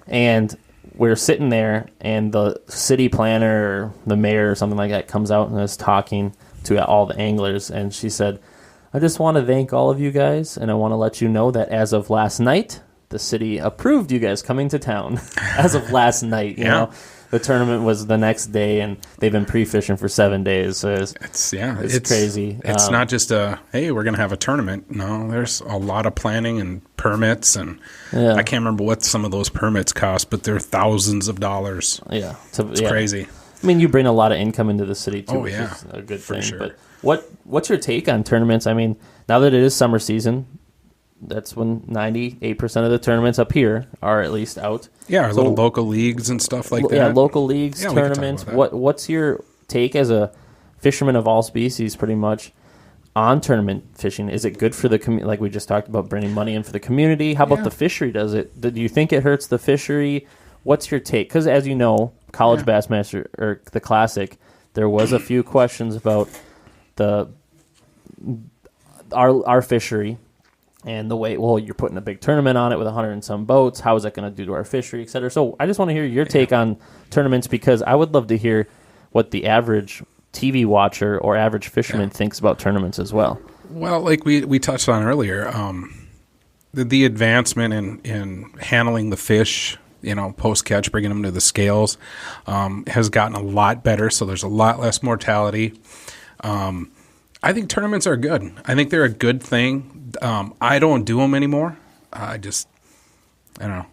S3: And we're sitting there, and the city planner or the mayor or something like that comes out and is talking to all the anglers, and she said, I just want to thank all of you guys, and I want to let you know that as of last night, the city approved you guys coming to town. As of last night, you know. The tournament was the next day, and they've been pre-fishing for 7 days. So it's crazy.
S2: It's not just hey, we're going to have a tournament. No, there's a lot of planning and permits, and I can't remember what some of those permits cost, but they're thousands of dollars.
S3: Yeah.
S2: It's crazy.
S3: I mean, you bring a lot of income into the city, too, which
S2: is
S3: a good thing.
S2: Sure.
S3: But what's your take on tournaments? I mean, now that it is summer season, that's when 98% of the tournaments up here are at least out.
S2: Yeah, our little local leagues and stuff like that.
S3: Yeah, local leagues, tournaments. What's your take as a fisherman of all species, pretty much, on tournament fishing? Is it good for the community? Like we just talked about, bringing money in for the community. How about the fishery? Do you think it hurts the fishery? What's your take? Because as you know, College Bassmaster or the Classic, there was a few questions about our fishery. And the way, you're putting a big tournament on it with 100 and some boats. How is that going to do to our fishery, et cetera? So I just want to hear your take on tournaments, because I would love to hear what the average TV watcher or average fisherman thinks about tournaments as well.
S2: Well, like we touched on earlier, the advancement in handling the fish, post-catch, bringing them to the scales, has gotten a lot better, so there's a lot less mortality. I think tournaments are good. I think they're a good thing. I don't do them anymore. I don't know.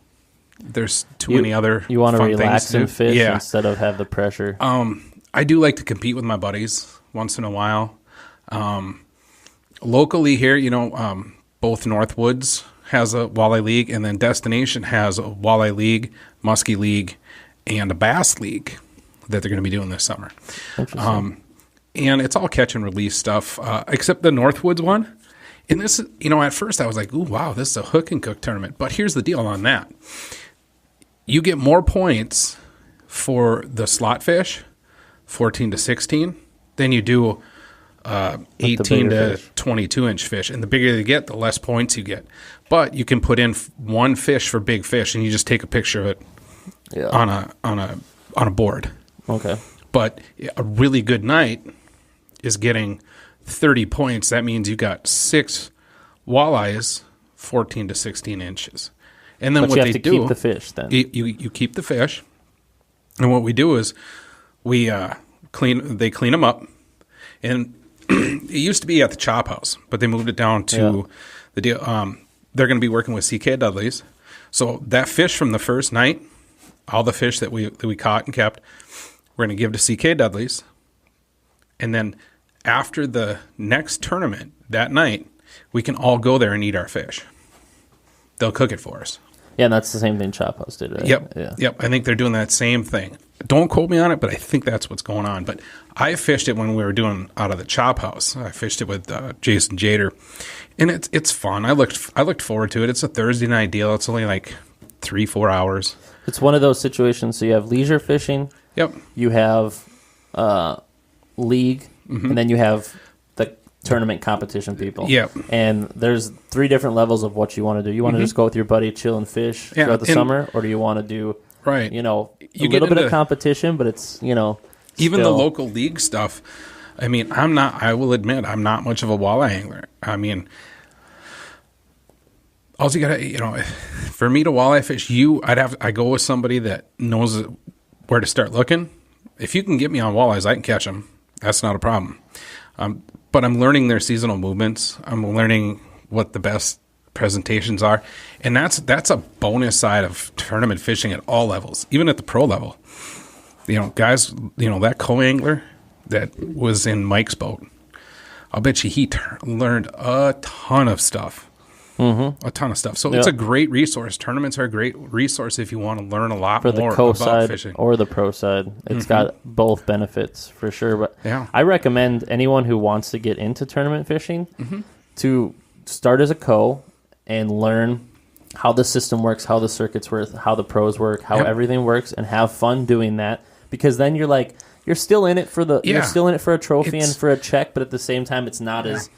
S2: There's too many other
S3: You want to
S2: fun
S3: relax
S2: things
S3: and fish instead of have the pressure.
S2: I do like to compete with my buddies once in a while. Locally here, both Northwoods has a walleye league, and then Destination has a walleye league, muskie league, and a bass league that they're going to be doing this summer. And it's all catch and release stuff, except the Northwoods one. And this, at first I was like, ooh, wow, this is a hook and cook tournament. But here's the deal on that. You get more points for the slot fish, 14 to 16, than you do 18 to 22-inch fish. And the bigger you get, the less points you get. But you can put in one fish for big fish, and you just take a picture of it on a board.
S3: Okay.
S2: But a really good night is getting 30 points, that means you got 6 walleyes, 14 to 16 inches. And then
S3: But
S2: what
S3: you have
S2: they
S3: to
S2: do,
S3: keep the fish then.
S2: you keep the fish, and what we do is we they clean them up, and it used to be at the chop house, but they moved it down to the deal. They're going to be working with CK Dudley's, so that fish from the first night, all the fish that we caught and kept, we're going to give to CK Dudley's, and then after the next tournament that night, we can all go there and eat our fish. They'll cook it for us.
S3: Yeah, and that's the same thing Chop House did, right?
S2: Yep.
S3: Yeah.
S2: Yep. I think they're doing that same thing. Don't quote me on it, but I think that's what's going on. But I fished it when we were doing out of the Chop House. I fished it with Jason Jader, and it's fun. I looked forward to it. It's a Thursday night deal. It's only like 3-4 hours.
S3: It's one of those situations. So you have leisure fishing.
S2: Yep.
S3: You have league, and then you have the tournament competition people.
S2: Yep.
S3: And there's 3 different levels of what you want to do. You want to just go with your buddy, chill and fish throughout the summer, or do you want to do
S2: right?
S3: You know, a
S2: You get
S3: little bit of
S2: into-
S3: competition, but it's
S2: Even the
S3: still-
S2: local league stuff. I mean, I will admit, I'm not much of a walleye angler. I mean, all you gotta, for me to walleye fish, I go with somebody that knows where to start looking. If you can get me on walleyes, I can catch them. That's not a problem. But I'm learning their seasonal movements. I'm learning what the best presentations are, and that's a bonus side of tournament fishing at all levels, even at the pro level. Guys, that co-angler that was in Mike's boat, I'll bet you he learned a ton of stuff. A ton of stuff. So it's a great resource. Tournaments are a great resource if you want to learn a lot
S3: for the
S2: more
S3: co
S2: about
S3: side
S2: fishing.
S3: or the pro side. It's got both benefits for sure. But
S2: Yeah.
S3: I recommend anyone who wants to get into tournament fishing to start as a co and learn how the system works, how the circuits work, how the pros work, how everything works, and have fun doing that. Because then you're still in it for you're still in it for a trophy and for a check, but at the same time, it's not as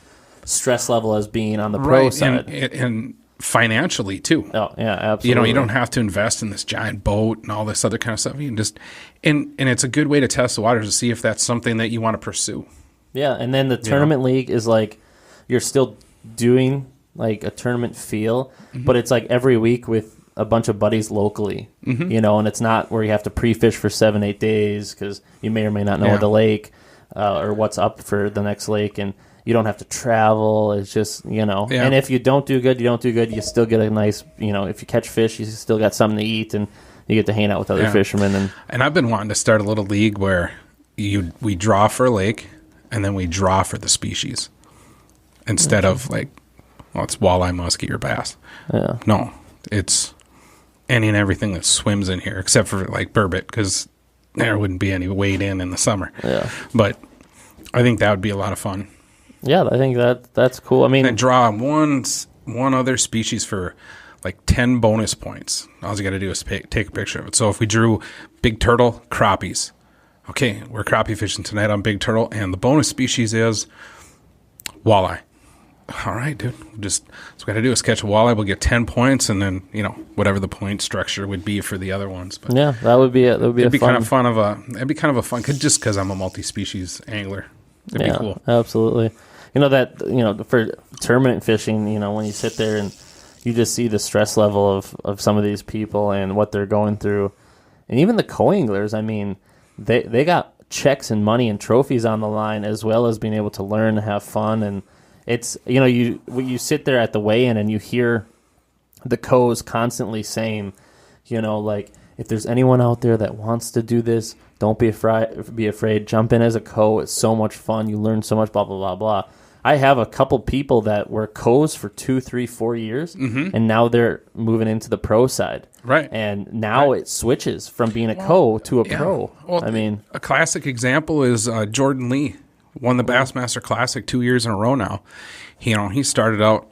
S3: stress level as being on the pro side.
S2: And financially too.
S3: Oh yeah, absolutely.
S2: You don't have to invest in this giant boat and all this other kind of stuff. You can just and it's a good way to test the waters to see if that's something that you want to pursue.
S3: Yeah, and then the tournament league is like you're still doing like a tournament feel, but it's like every week with a bunch of buddies locally, and it's not where you have to pre-fish for 7-8 days because you may or may not know the lake or what's up for the next lake, and you don't have to travel. It's just, and if you don't do good, you still get a nice, if you catch fish, you still got something to eat, and you get to hang out with other fishermen.
S2: And I've been wanting to start a little league where we draw for a lake, and then we draw for the species instead of like, well, it's walleye, muskie, or bass.
S3: Yeah.
S2: No, it's any and everything that swims in here, except for like burbot, because there wouldn't be any weight in the summer.
S3: Yeah.
S2: But I think that would be a lot of fun.
S3: Yeah, I think that's cool. I mean,
S2: And draw one other species for like 10 bonus points. All you got to do is take a picture of it. So if we drew big turtle, crappies. Okay, we're crappie fishing tonight on big turtle, and the bonus species is walleye. All right, dude. So what we got to do is catch a walleye. We'll get 10 points, and then whatever the point structure would be for the other ones. But
S3: yeah, that would be
S2: it'd be
S3: fun.
S2: kind of fun it'd be kind of a fun just because I'm a multi-species angler. It'd be cool.
S3: Absolutely. For tournament fishing, when you sit there and you just see the stress level of some of these people and what they're going through, and even the co-anglers, I mean, they got checks and money and trophies on the line, as well as being able to learn and have fun. And it's, you sit there at the weigh-in and you hear the co's constantly saying, like, if there's anyone out there that wants to do this, don't be afraid. Jump in as a co. It's so much fun. You learn so much, blah, blah, blah, blah. I have a couple people that were co's for 2, 3, 4 years, and now they're moving into the pro side.
S2: Right.
S3: And now it switches from being a co to a pro.
S2: Well,
S3: I mean,
S2: a classic example is Jordan Lee won the Bassmaster Classic 2 years in a row now. He started out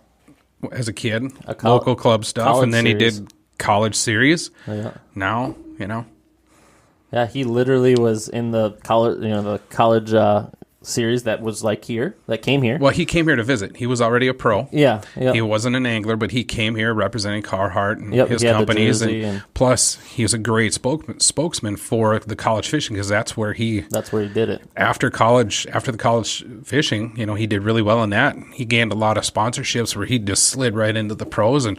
S2: as a kid, local club stuff, and then
S3: series.
S2: he did college series.
S3: Yeah.
S2: Now,
S3: yeah, he literally was in the college, series that was like here, that came here.
S2: Well, he came here to visit. He was already a pro.
S3: Yeah.
S2: He wasn't an angler, but he came here representing Carhartt and
S3: Yep,
S2: his
S3: he had the
S2: companies.
S3: jersey
S2: And
S3: and-
S2: plus, he was a great spokesman for the college fishing because that's where he
S3: did it.
S2: after the college fishing, he did really well in that. He gained a lot of sponsorships where he just slid right into the pros, and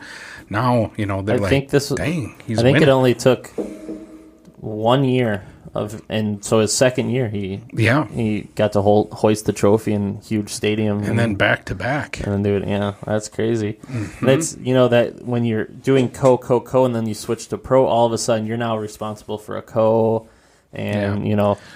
S2: now they're dang, he's
S3: I think
S2: winning.
S3: it only took 1 year and so his second year he got to hoist the trophy in huge stadium
S2: and then back to back.
S3: and then do it. Yeah, that's crazy.
S2: Mm-hmm.
S3: That's that when you're doing co and then you switch to pro, all of a sudden you're now responsible for a co. And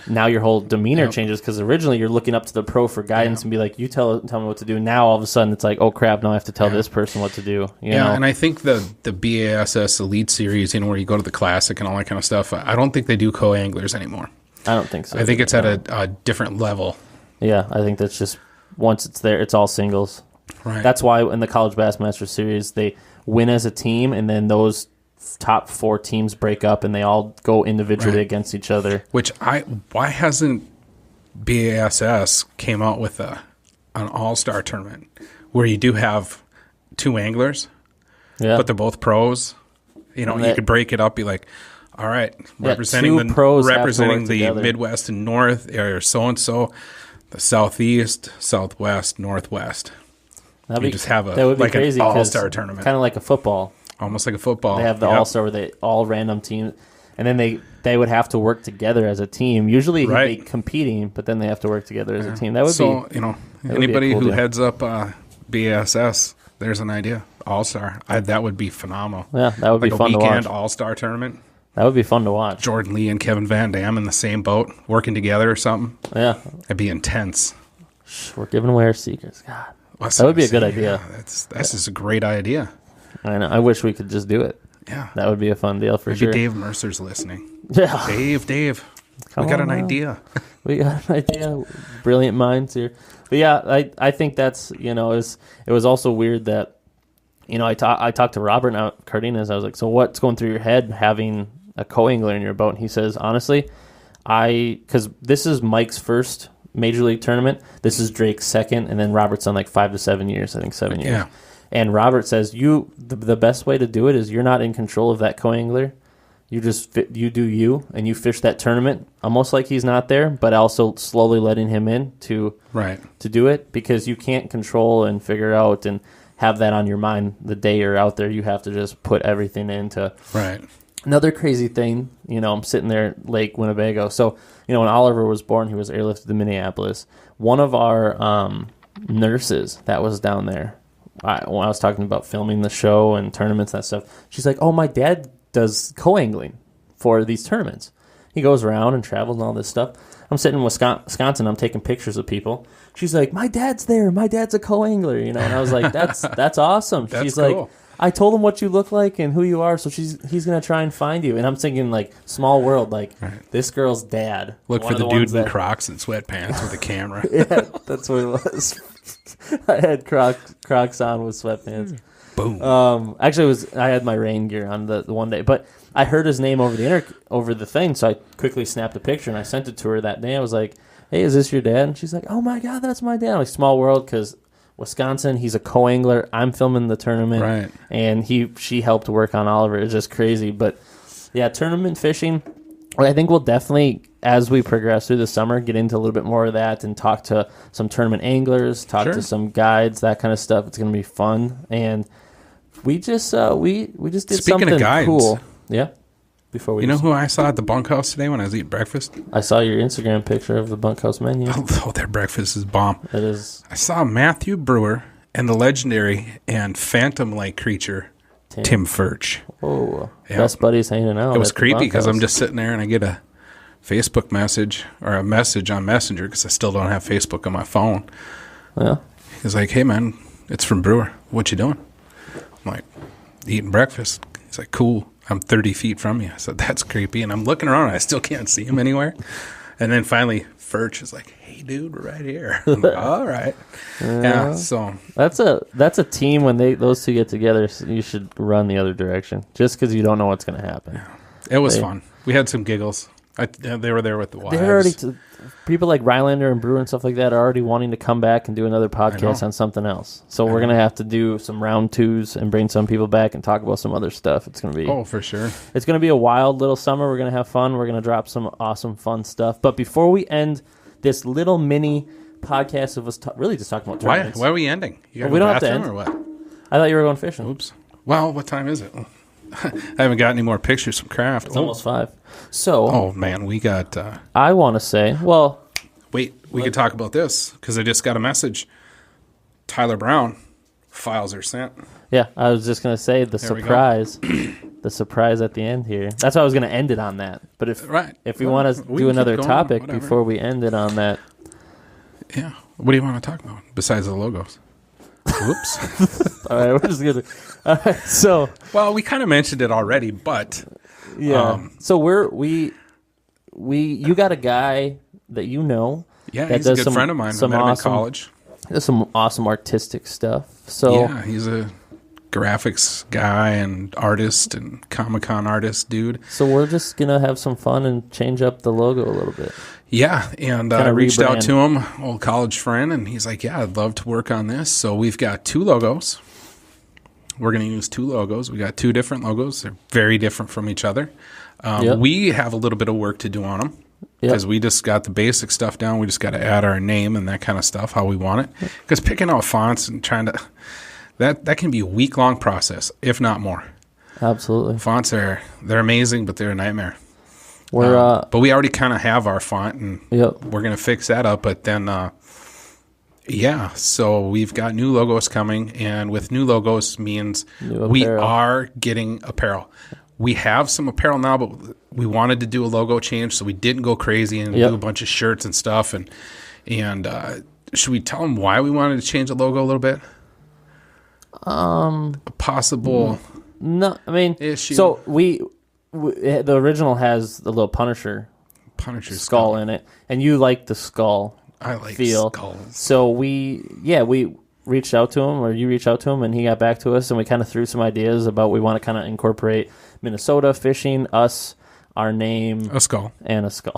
S3: now your whole demeanor changes because originally you're looking up to the pro for guidance and be like, you tell me what to do. Now all of a sudden it's like, oh crap, now I have to tell this person what to do. You know?
S2: And I think the BASS Elite Series, where you go to the Classic and all that kind of stuff, I don't think they do co-anglers anymore.
S3: I don't think so.
S2: I think it's at a different level.
S3: Yeah, I think that's just once it's there, it's all singles.
S2: Right.
S3: That's why in the College Bassmaster Series they win as a team, and then those top 4 teams break up and they all go individually against each other.
S2: Why hasn't BASS came out with an all-star tournament where you do have 2 anglers, but they're both pros? You could break it up, be like, all right, representing the Midwest and North, or so and so, the Southeast, Southwest, Northwest. You just have an all-star tournament,
S3: kind of like a football.
S2: Almost like a football.
S3: They have the all-star where they all random teams, and then they would have to work together as a team. Usually they'd be competing, but then they have to work together as a team. That would
S2: anybody
S3: cool
S2: who
S3: deal.
S2: heads up BASS, there's an idea. All-star. That would be phenomenal.
S3: Yeah, that would be fun to watch.
S2: Like a weekend all-star tournament.
S3: That would be fun to watch.
S2: Jordan Lee and Kevin Van Dam in the same boat, working together or something.
S3: Yeah.
S2: That'd be intense.
S3: We're giving away our secrets. God. That would be a good idea.
S2: That's just a great idea.
S3: I know. I wish we could just do it.
S2: Yeah.
S3: That would be a fun deal for
S2: Maybe
S3: sure.
S2: Dave Mercer's listening.
S3: Yeah.
S2: Dave.
S3: Come
S2: we got
S3: on
S2: an
S3: now.
S2: idea.
S3: We got an idea. Brilliant minds here. But yeah, I think that's, it was also weird that, I talked to Robert Cardenas. I was like, so what's going through your head having a co-angler in your boat? And he says, honestly, because this is Mike's first major league tournament. This is Drake's second. And then Robert's done like 5 to 7 years, I think 7 years.
S2: Yeah.
S3: And Robert says, the best way to do it is you're not in control of that co-angler. You do you, and you fish that tournament almost like he's not there, but also slowly letting him in to do it, because you can't control and figure out and have that on your mind the day you're out there. You have to just put everything into.
S2: Right.
S3: Another crazy thing, I'm sitting there at Lake Winnebago. So, when Oliver was born, he was airlifted to Minneapolis. One of our nurses that was down there, when I was talking about filming the show and tournaments and that stuff, she's like, oh, my dad does co-angling for these tournaments. He goes around and travels and all this stuff. I'm sitting in Wisconsin, I'm taking pictures of people. She's like, my dad's there. My dad's a co-angler, And I was like, that's awesome. She's
S2: cool.
S3: like, I told him what you look like and who you are, so he's going to try and find you. And I'm thinking, like, small world, like, this girl's dad.
S2: Look for the dude in Crocs and sweatpants with a camera.
S3: Yeah, that's what it was. I had Crocs on with sweatpants.
S2: Boom.
S3: Actually, I had my rain gear on the one day, but I heard his name over the thing, so I quickly snapped a picture and I sent it to her that day. I was like, "Hey, is this your dad?" And she's like, "Oh my God, that's my dad." Like, small world, because Wisconsin, he's a co-angler. I'm filming the tournament,
S2: right?
S3: And she helped work on Oliver. It's just crazy, but yeah, tournament fishing. I think we'll definitely, as we progress through the summer, get into a little bit more of that and talk to some tournament anglers, talk to some guides, that kind of stuff. It's going to be fun. And we just we just did
S2: Speaking
S3: something
S2: of guides,
S3: cool. Yeah. Before we,
S2: who I saw at the bunkhouse today when I was eating breakfast?
S3: I saw your Instagram picture of the bunkhouse menu.
S2: Oh, their breakfast is bomb.
S3: It is.
S2: I saw Matthew Brewer and the legendary and phantom like creature Tim Furch.
S3: Oh, best buddies hanging out.
S2: It was creepy because I'm just sitting there and I get a Facebook message or a message on Messenger because I still don't have Facebook on my phone.
S3: Yeah.
S2: He's like, "Hey man, it's from Brewer. What you doing?" I'm like, "Eating breakfast." He's like, "Cool. I'm 30 feet from you." I said, "That's creepy." And I'm looking around and I still can't see him anywhere. And then finally Furch is like, "Hey dude, we're right here." I'm like, "All right." Yeah. So
S3: that's a team. When those two get together, you should run the other direction, just because you don't know what's going to happen.
S2: It was fun. We had some giggles. They were there with the wives.
S3: They're already people like Rylander and Brewer and stuff like that are already wanting to come back and do another podcast on something else. So we're gonna have to do some round twos and bring some people back and talk about some other stuff. It's gonna be
S2: for sure.
S3: It's gonna be a wild little summer. We're gonna have fun. We're gonna drop some awesome fun stuff. But before we end this little mini podcast of us really just talking about tournaments.
S2: Why are we ending? You
S3: we don't have to end.
S2: Or what?
S3: I thought you were going fishing.
S2: Oops. Well, what time is it? I haven't got any more pictures from Kraft.
S3: It's almost 5. So,
S2: oh man, we got.
S3: I want to say, well,
S2: wait, we could talk about this because I just got a message. Tyler Brown files are sent.
S3: Yeah, I was just gonna say the surprise, the surprise at the end here. That's why I was gonna end it on that. But if we want to do another topic before we end it on that,
S2: yeah. What do you want to talk about besides the logos? Whoops.
S3: All right, we're just gonna. All right, so.
S2: Well, we kind of mentioned it already, but.
S3: Yeah. So you got a guy that you know.
S2: Yeah,
S3: that
S2: he's a good friend of mine. I met him in college.
S3: Does some awesome artistic stuff. So
S2: yeah, he's a graphics guy and artist and Comic-Con artist dude.
S3: So we're just gonna have some fun and change up the logo a little bit.
S2: Yeah, and I reached out to him, old college friend, and he's like, "Yeah, I'd love to work on this." So we've got 2 logos. We're going to use 2 logos. We got 2 different logos. They're very different from each other. We have a little bit of work to do on them because we just got the basic stuff down. We just got to add our name and that kind of stuff, how we want it. Because picking out fonts and trying to that can be a week-long process, if not more.
S3: Absolutely.
S2: Fonts they're amazing, but they're a nightmare.
S3: But
S2: we already kind of have our font, and we're going to fix that up. But then, so we've got new logos coming, and with new logos means we are getting apparel. We have some apparel now, but we wanted to do a logo change, so we didn't go crazy and do a bunch of shirts and stuff. And should we tell them why we wanted to change the logo a little bit? A possible issue.
S3: So the original has the little Punisher skull in it, and you like the skull.
S2: I like
S3: feel.
S2: Skulls.
S3: So we reached out to him, or you reached out to him, and he got back to us, and we kind of threw some ideas about we want to kind of incorporate Minnesota fishing, us, our name,
S2: a skull,
S3: and a skull.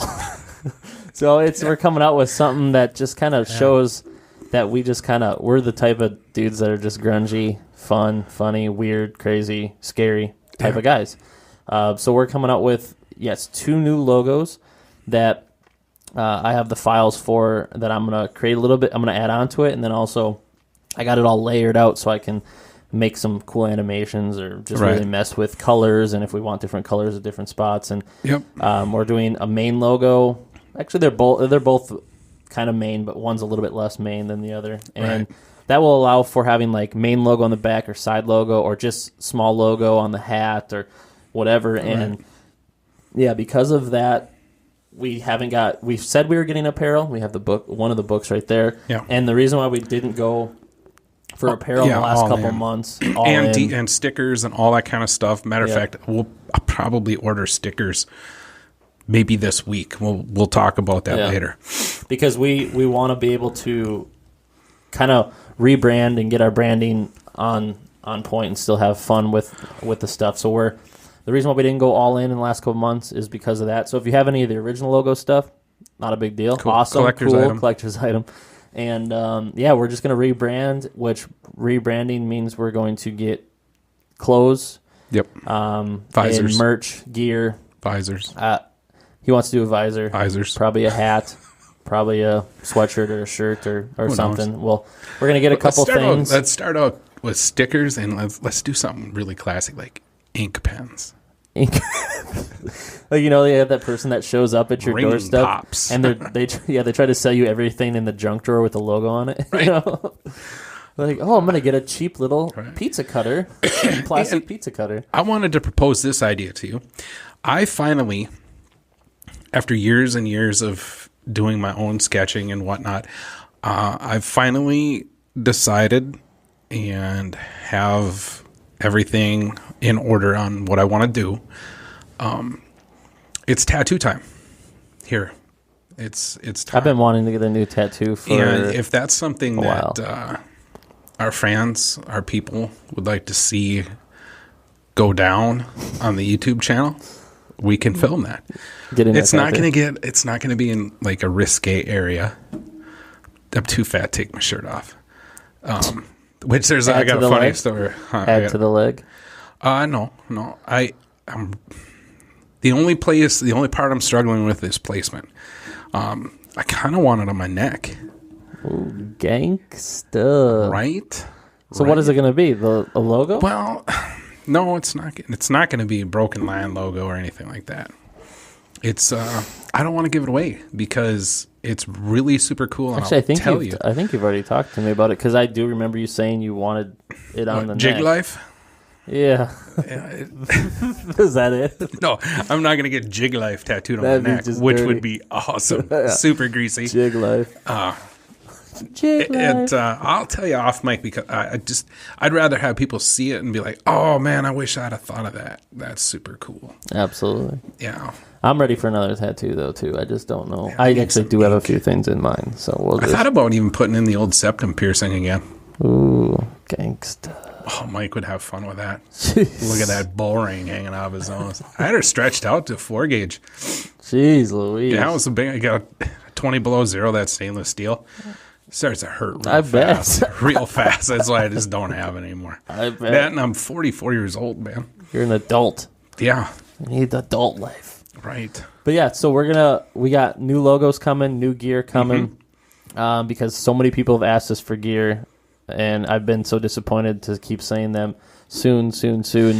S3: So we're coming out with something that just kind of shows that we're the type of dudes that are just grungy, fun, funny, weird, crazy, scary type of guys. So we're coming out with 2 new logos that I have the files for that I'm going to create a little bit. I'm going to add on to it. And then also I got it all layered out so I can make some cool animations or just really mess with colors. And if we want different colors at different spots. And we're doing a main logo. Actually, they're both kind of main, but one's a little bit less main than the other. And that will allow for having like main logo on the back or side logo or just small logo on the hat or whatever. And because of that, we said we were getting apparel. We have the book, one of the books right there. Yeah. And the reason why we didn't go for apparel in the last couple months.
S2: And stickers and all that kind of stuff. Matter of fact, I'll probably order stickers maybe this week. We'll talk about that later.
S3: Because we want to be able to kind of rebrand and get our branding on point and still have fun with the stuff. So the reason why we didn't go all in the last couple months is because of that. So if you have any of the original logo stuff, not a big deal.
S2: Cool.
S3: Awesome,
S2: collector's
S3: item. And we're just going to rebrand, which rebranding means we're going to get clothes.
S2: Yep.
S3: Visors. And merch, gear.
S2: Visors.
S3: He wants to do a visor.
S2: Visors.
S3: Probably a hat. Probably a sweatshirt or a shirt or something. Knows? Well, we're going to get a couple things.
S2: Let's start out with stickers, and let's do something really classic like ink pens.
S3: Like, they have that person that shows up at your doorstep,
S2: pops.
S3: And they try to sell you everything in the junk drawer with the logo on it.
S2: Right.
S3: Like, I'm going to get a cheap little pizza cutter, plastic pizza cutter.
S2: I wanted to propose this idea to you. I finally, after years and years of doing my own sketching and whatnot, I've finally decided and have everything in order on what I want to do. It's tattoo time here. It's time.
S3: I've been wanting to get a new tattoo for
S2: and if that's something that our fans, our people would like to see go down on the YouTube channel, we can film that. It's not going to be in like a risque area. I'm too fat to take my shirt off. Which I got a funny story.
S3: Add to the leg.
S2: No. I'm the only part I'm struggling with is placement. I kind of want it on my neck.
S3: Ooh, gangsta.
S2: Right?
S3: So what is it going to be? A logo?
S2: Well, no, it's not. It's not going to be a Broken Lion logo or anything like that. It's I don't want to give it away because it's really super cool.
S3: Actually, I think you've already talked to me about it because I do remember you saying you wanted it on the
S2: Jig
S3: neck.
S2: Life?
S3: Yeah. Is that it?
S2: No, I'm not going to get Jig Life tattooed on my neck, which would be awesome. Super greasy.
S3: Jig Life. Jig Life.
S2: I'll tell you off mic because I'd rather have people see it and be like, oh man, I wish I'd have thought of that. That's super cool.
S3: Absolutely.
S2: Yeah.
S3: I'm ready for another tattoo though too. I just don't know. I actually do have a few things in mind, so
S2: I thought about even putting in the old septum piercing again.
S3: Ooh, gangsta.
S2: Oh, Mike would have fun with that.
S3: Jeez.
S2: Look at that bull ring hanging out of his nose. I had her stretched out to 4 gauge.
S3: Jeez Louise.
S2: Yeah, it was a big. I got 20 below zero. That stainless steel starts to hurt.
S3: I bet.
S2: Real fast. That's why I just don't have it anymore.
S3: I bet.
S2: That, and I'm 44 years old, man.
S3: You're an adult.
S2: Yeah.
S3: You need the adult life.
S2: Right.
S3: But yeah, so we got new logos coming, new gear coming, because so many people have asked us for gear, and I've been so disappointed to keep saying them soon.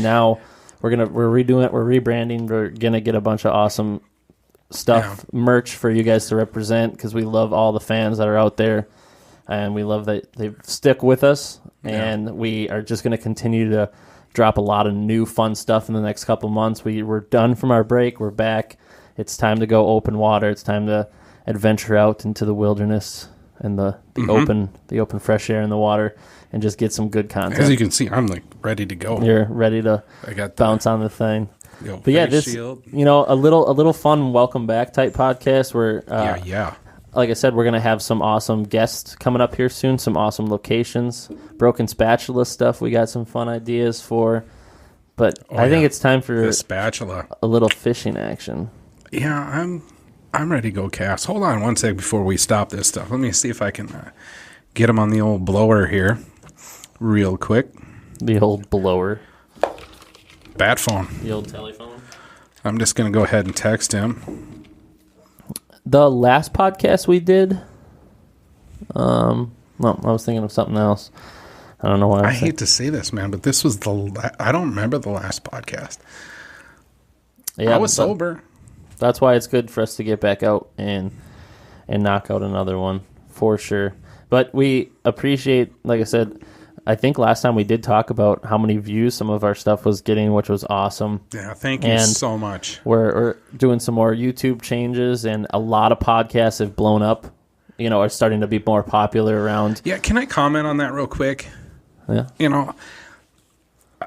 S3: Now we're redoing it, we're rebranding, we're gonna get a bunch of awesome stuff, merch for you guys to represent because we love all the fans that are out there, and we love that they stick with us, and we are just gonna continue to drop a lot of new fun stuff in the next couple months. We're done from our break. We're back. It's time to go open water. It's time to adventure out into the wilderness and the open fresh air in the water and just get some good content.
S2: As you can see, I'm like ready to go.
S3: You're ready to bounce on the thing. But yeah, this
S2: shield.
S3: a little fun welcome back type podcast where like I said, we're going to have some awesome guests coming up here soon, some awesome locations, Broken Spatula stuff we got some fun ideas for. But I think it's time for
S2: the spatula.
S3: A little fishing action.
S2: Yeah, I'm ready to go cast. Hold on one sec before we stop this stuff. Let me see if I can get him on the old blower here real quick.
S3: The old blower.
S2: Bat phone.
S3: The old telephone.
S2: I'm just going to go ahead and text him.
S3: The last podcast we did, no, I was thinking of something else. I don't know why.
S2: I hate to say this, man, but this was I don't remember the last podcast.
S3: Yeah,
S2: I was sober.
S3: That's why it's good for us to get back out and knock out another one for sure. But we appreciate, like I said, I think last time we did talk about how many views some of our stuff was getting, which was awesome.
S2: Yeah, thank you so much.
S3: We're doing some more YouTube changes, and a lot of podcasts have blown up, are starting to be more popular around.
S2: Yeah, can I comment on that real quick?
S3: Yeah.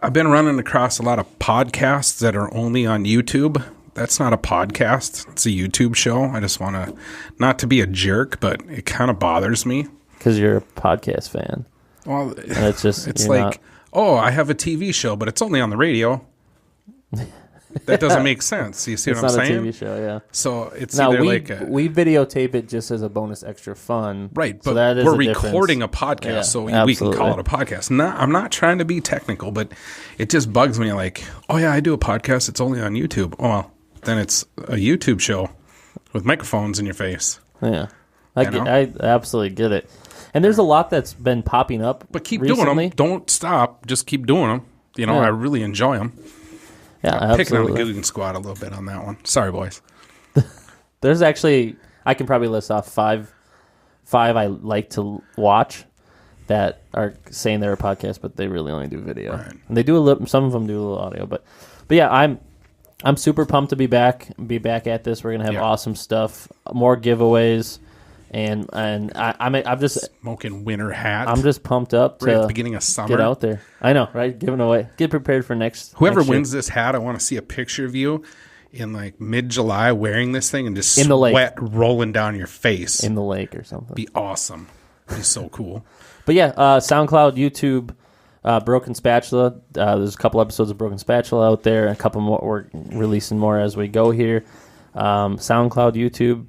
S2: I've been running across a lot of podcasts that are only on YouTube. That's not a podcast. It's a YouTube show. I just want to, not to be a jerk, but it kind of bothers me.
S3: Because you're a podcast fan.
S2: Well,
S3: and it's just
S2: it's like, I have a TV show, but it's only on the radio. That doesn't make sense. You see what I'm saying?
S3: It's not a TV show, yeah.
S2: So it's
S3: now
S2: either
S3: we videotape it just as a bonus extra fun.
S2: Right, but
S3: so that is
S2: we're recording a podcast, so we can call it a podcast. I'm not trying to be technical, but it just bugs me like, I do a podcast. It's only on YouTube. Oh, well, then it's a YouTube show with microphones in your face.
S3: Yeah. I absolutely get it. And there's a lot that's been popping up.
S2: But keep
S3: recently.
S2: doing them. Don't stop. Just keep doing them. I really enjoy them.
S3: Yeah,
S2: I'm picking on the Guggen Squad a little bit on that one. Sorry, boys.
S3: There's actually, I can probably list off five I like to watch that are saying they're a podcast, but they really only do video.
S2: Right.
S3: And they do some of them do a little audio, but yeah, I'm super pumped to be back at this. We're gonna have awesome stuff, more giveaways. And I'm just
S2: smoking winter hat.
S3: I'm just pumped up
S2: right
S3: to
S2: at the beginning of summer.
S3: Get out there. I know, right? Giving away. Get prepared for
S2: Whoever
S3: next
S2: wins this hat, I want to see a picture of you in like mid-July wearing this thing and just
S3: in the
S2: sweat rolling down your face
S3: in the lake or something.
S2: Be awesome. Be so cool.
S3: But yeah, SoundCloud, YouTube, Broken Spatula. There's a couple episodes of Broken Spatula out there. A couple more. We're releasing more as we go here. SoundCloud, YouTube,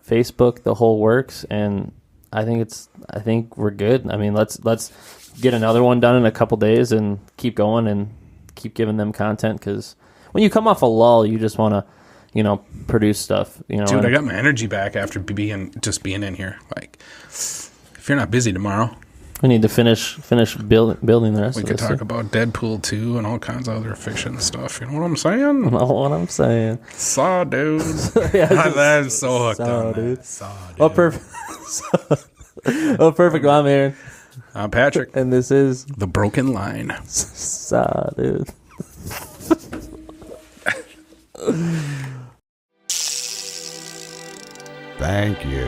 S3: Facebook, the whole works. And I think we're good. I mean, let's get another one done in a couple days and keep going and keep giving them content, because when you come off a lull, you just want to, produce stuff.
S2: Dude, I got my energy back after being in here. Like, if you're not busy tomorrow,
S3: we need to finish building the rest of this.
S2: We could talk about Deadpool 2 and all kinds of other fiction stuff. You know what I'm saying?
S3: You know what I'm saying?
S2: Saw, dude. I'm so hooked on that. Saw, dude.
S3: Well, perfect. Well, perfect. Well, I'm Aaron.
S2: I'm Patrick.
S3: And this is
S2: The Broken Line.
S3: Saw, dude.
S1: Thank you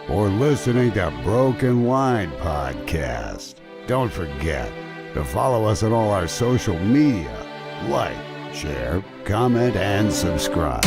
S1: for listening to Broken Line Podcast. Don't forget to follow us on all our social media. Like, share, comment, and subscribe.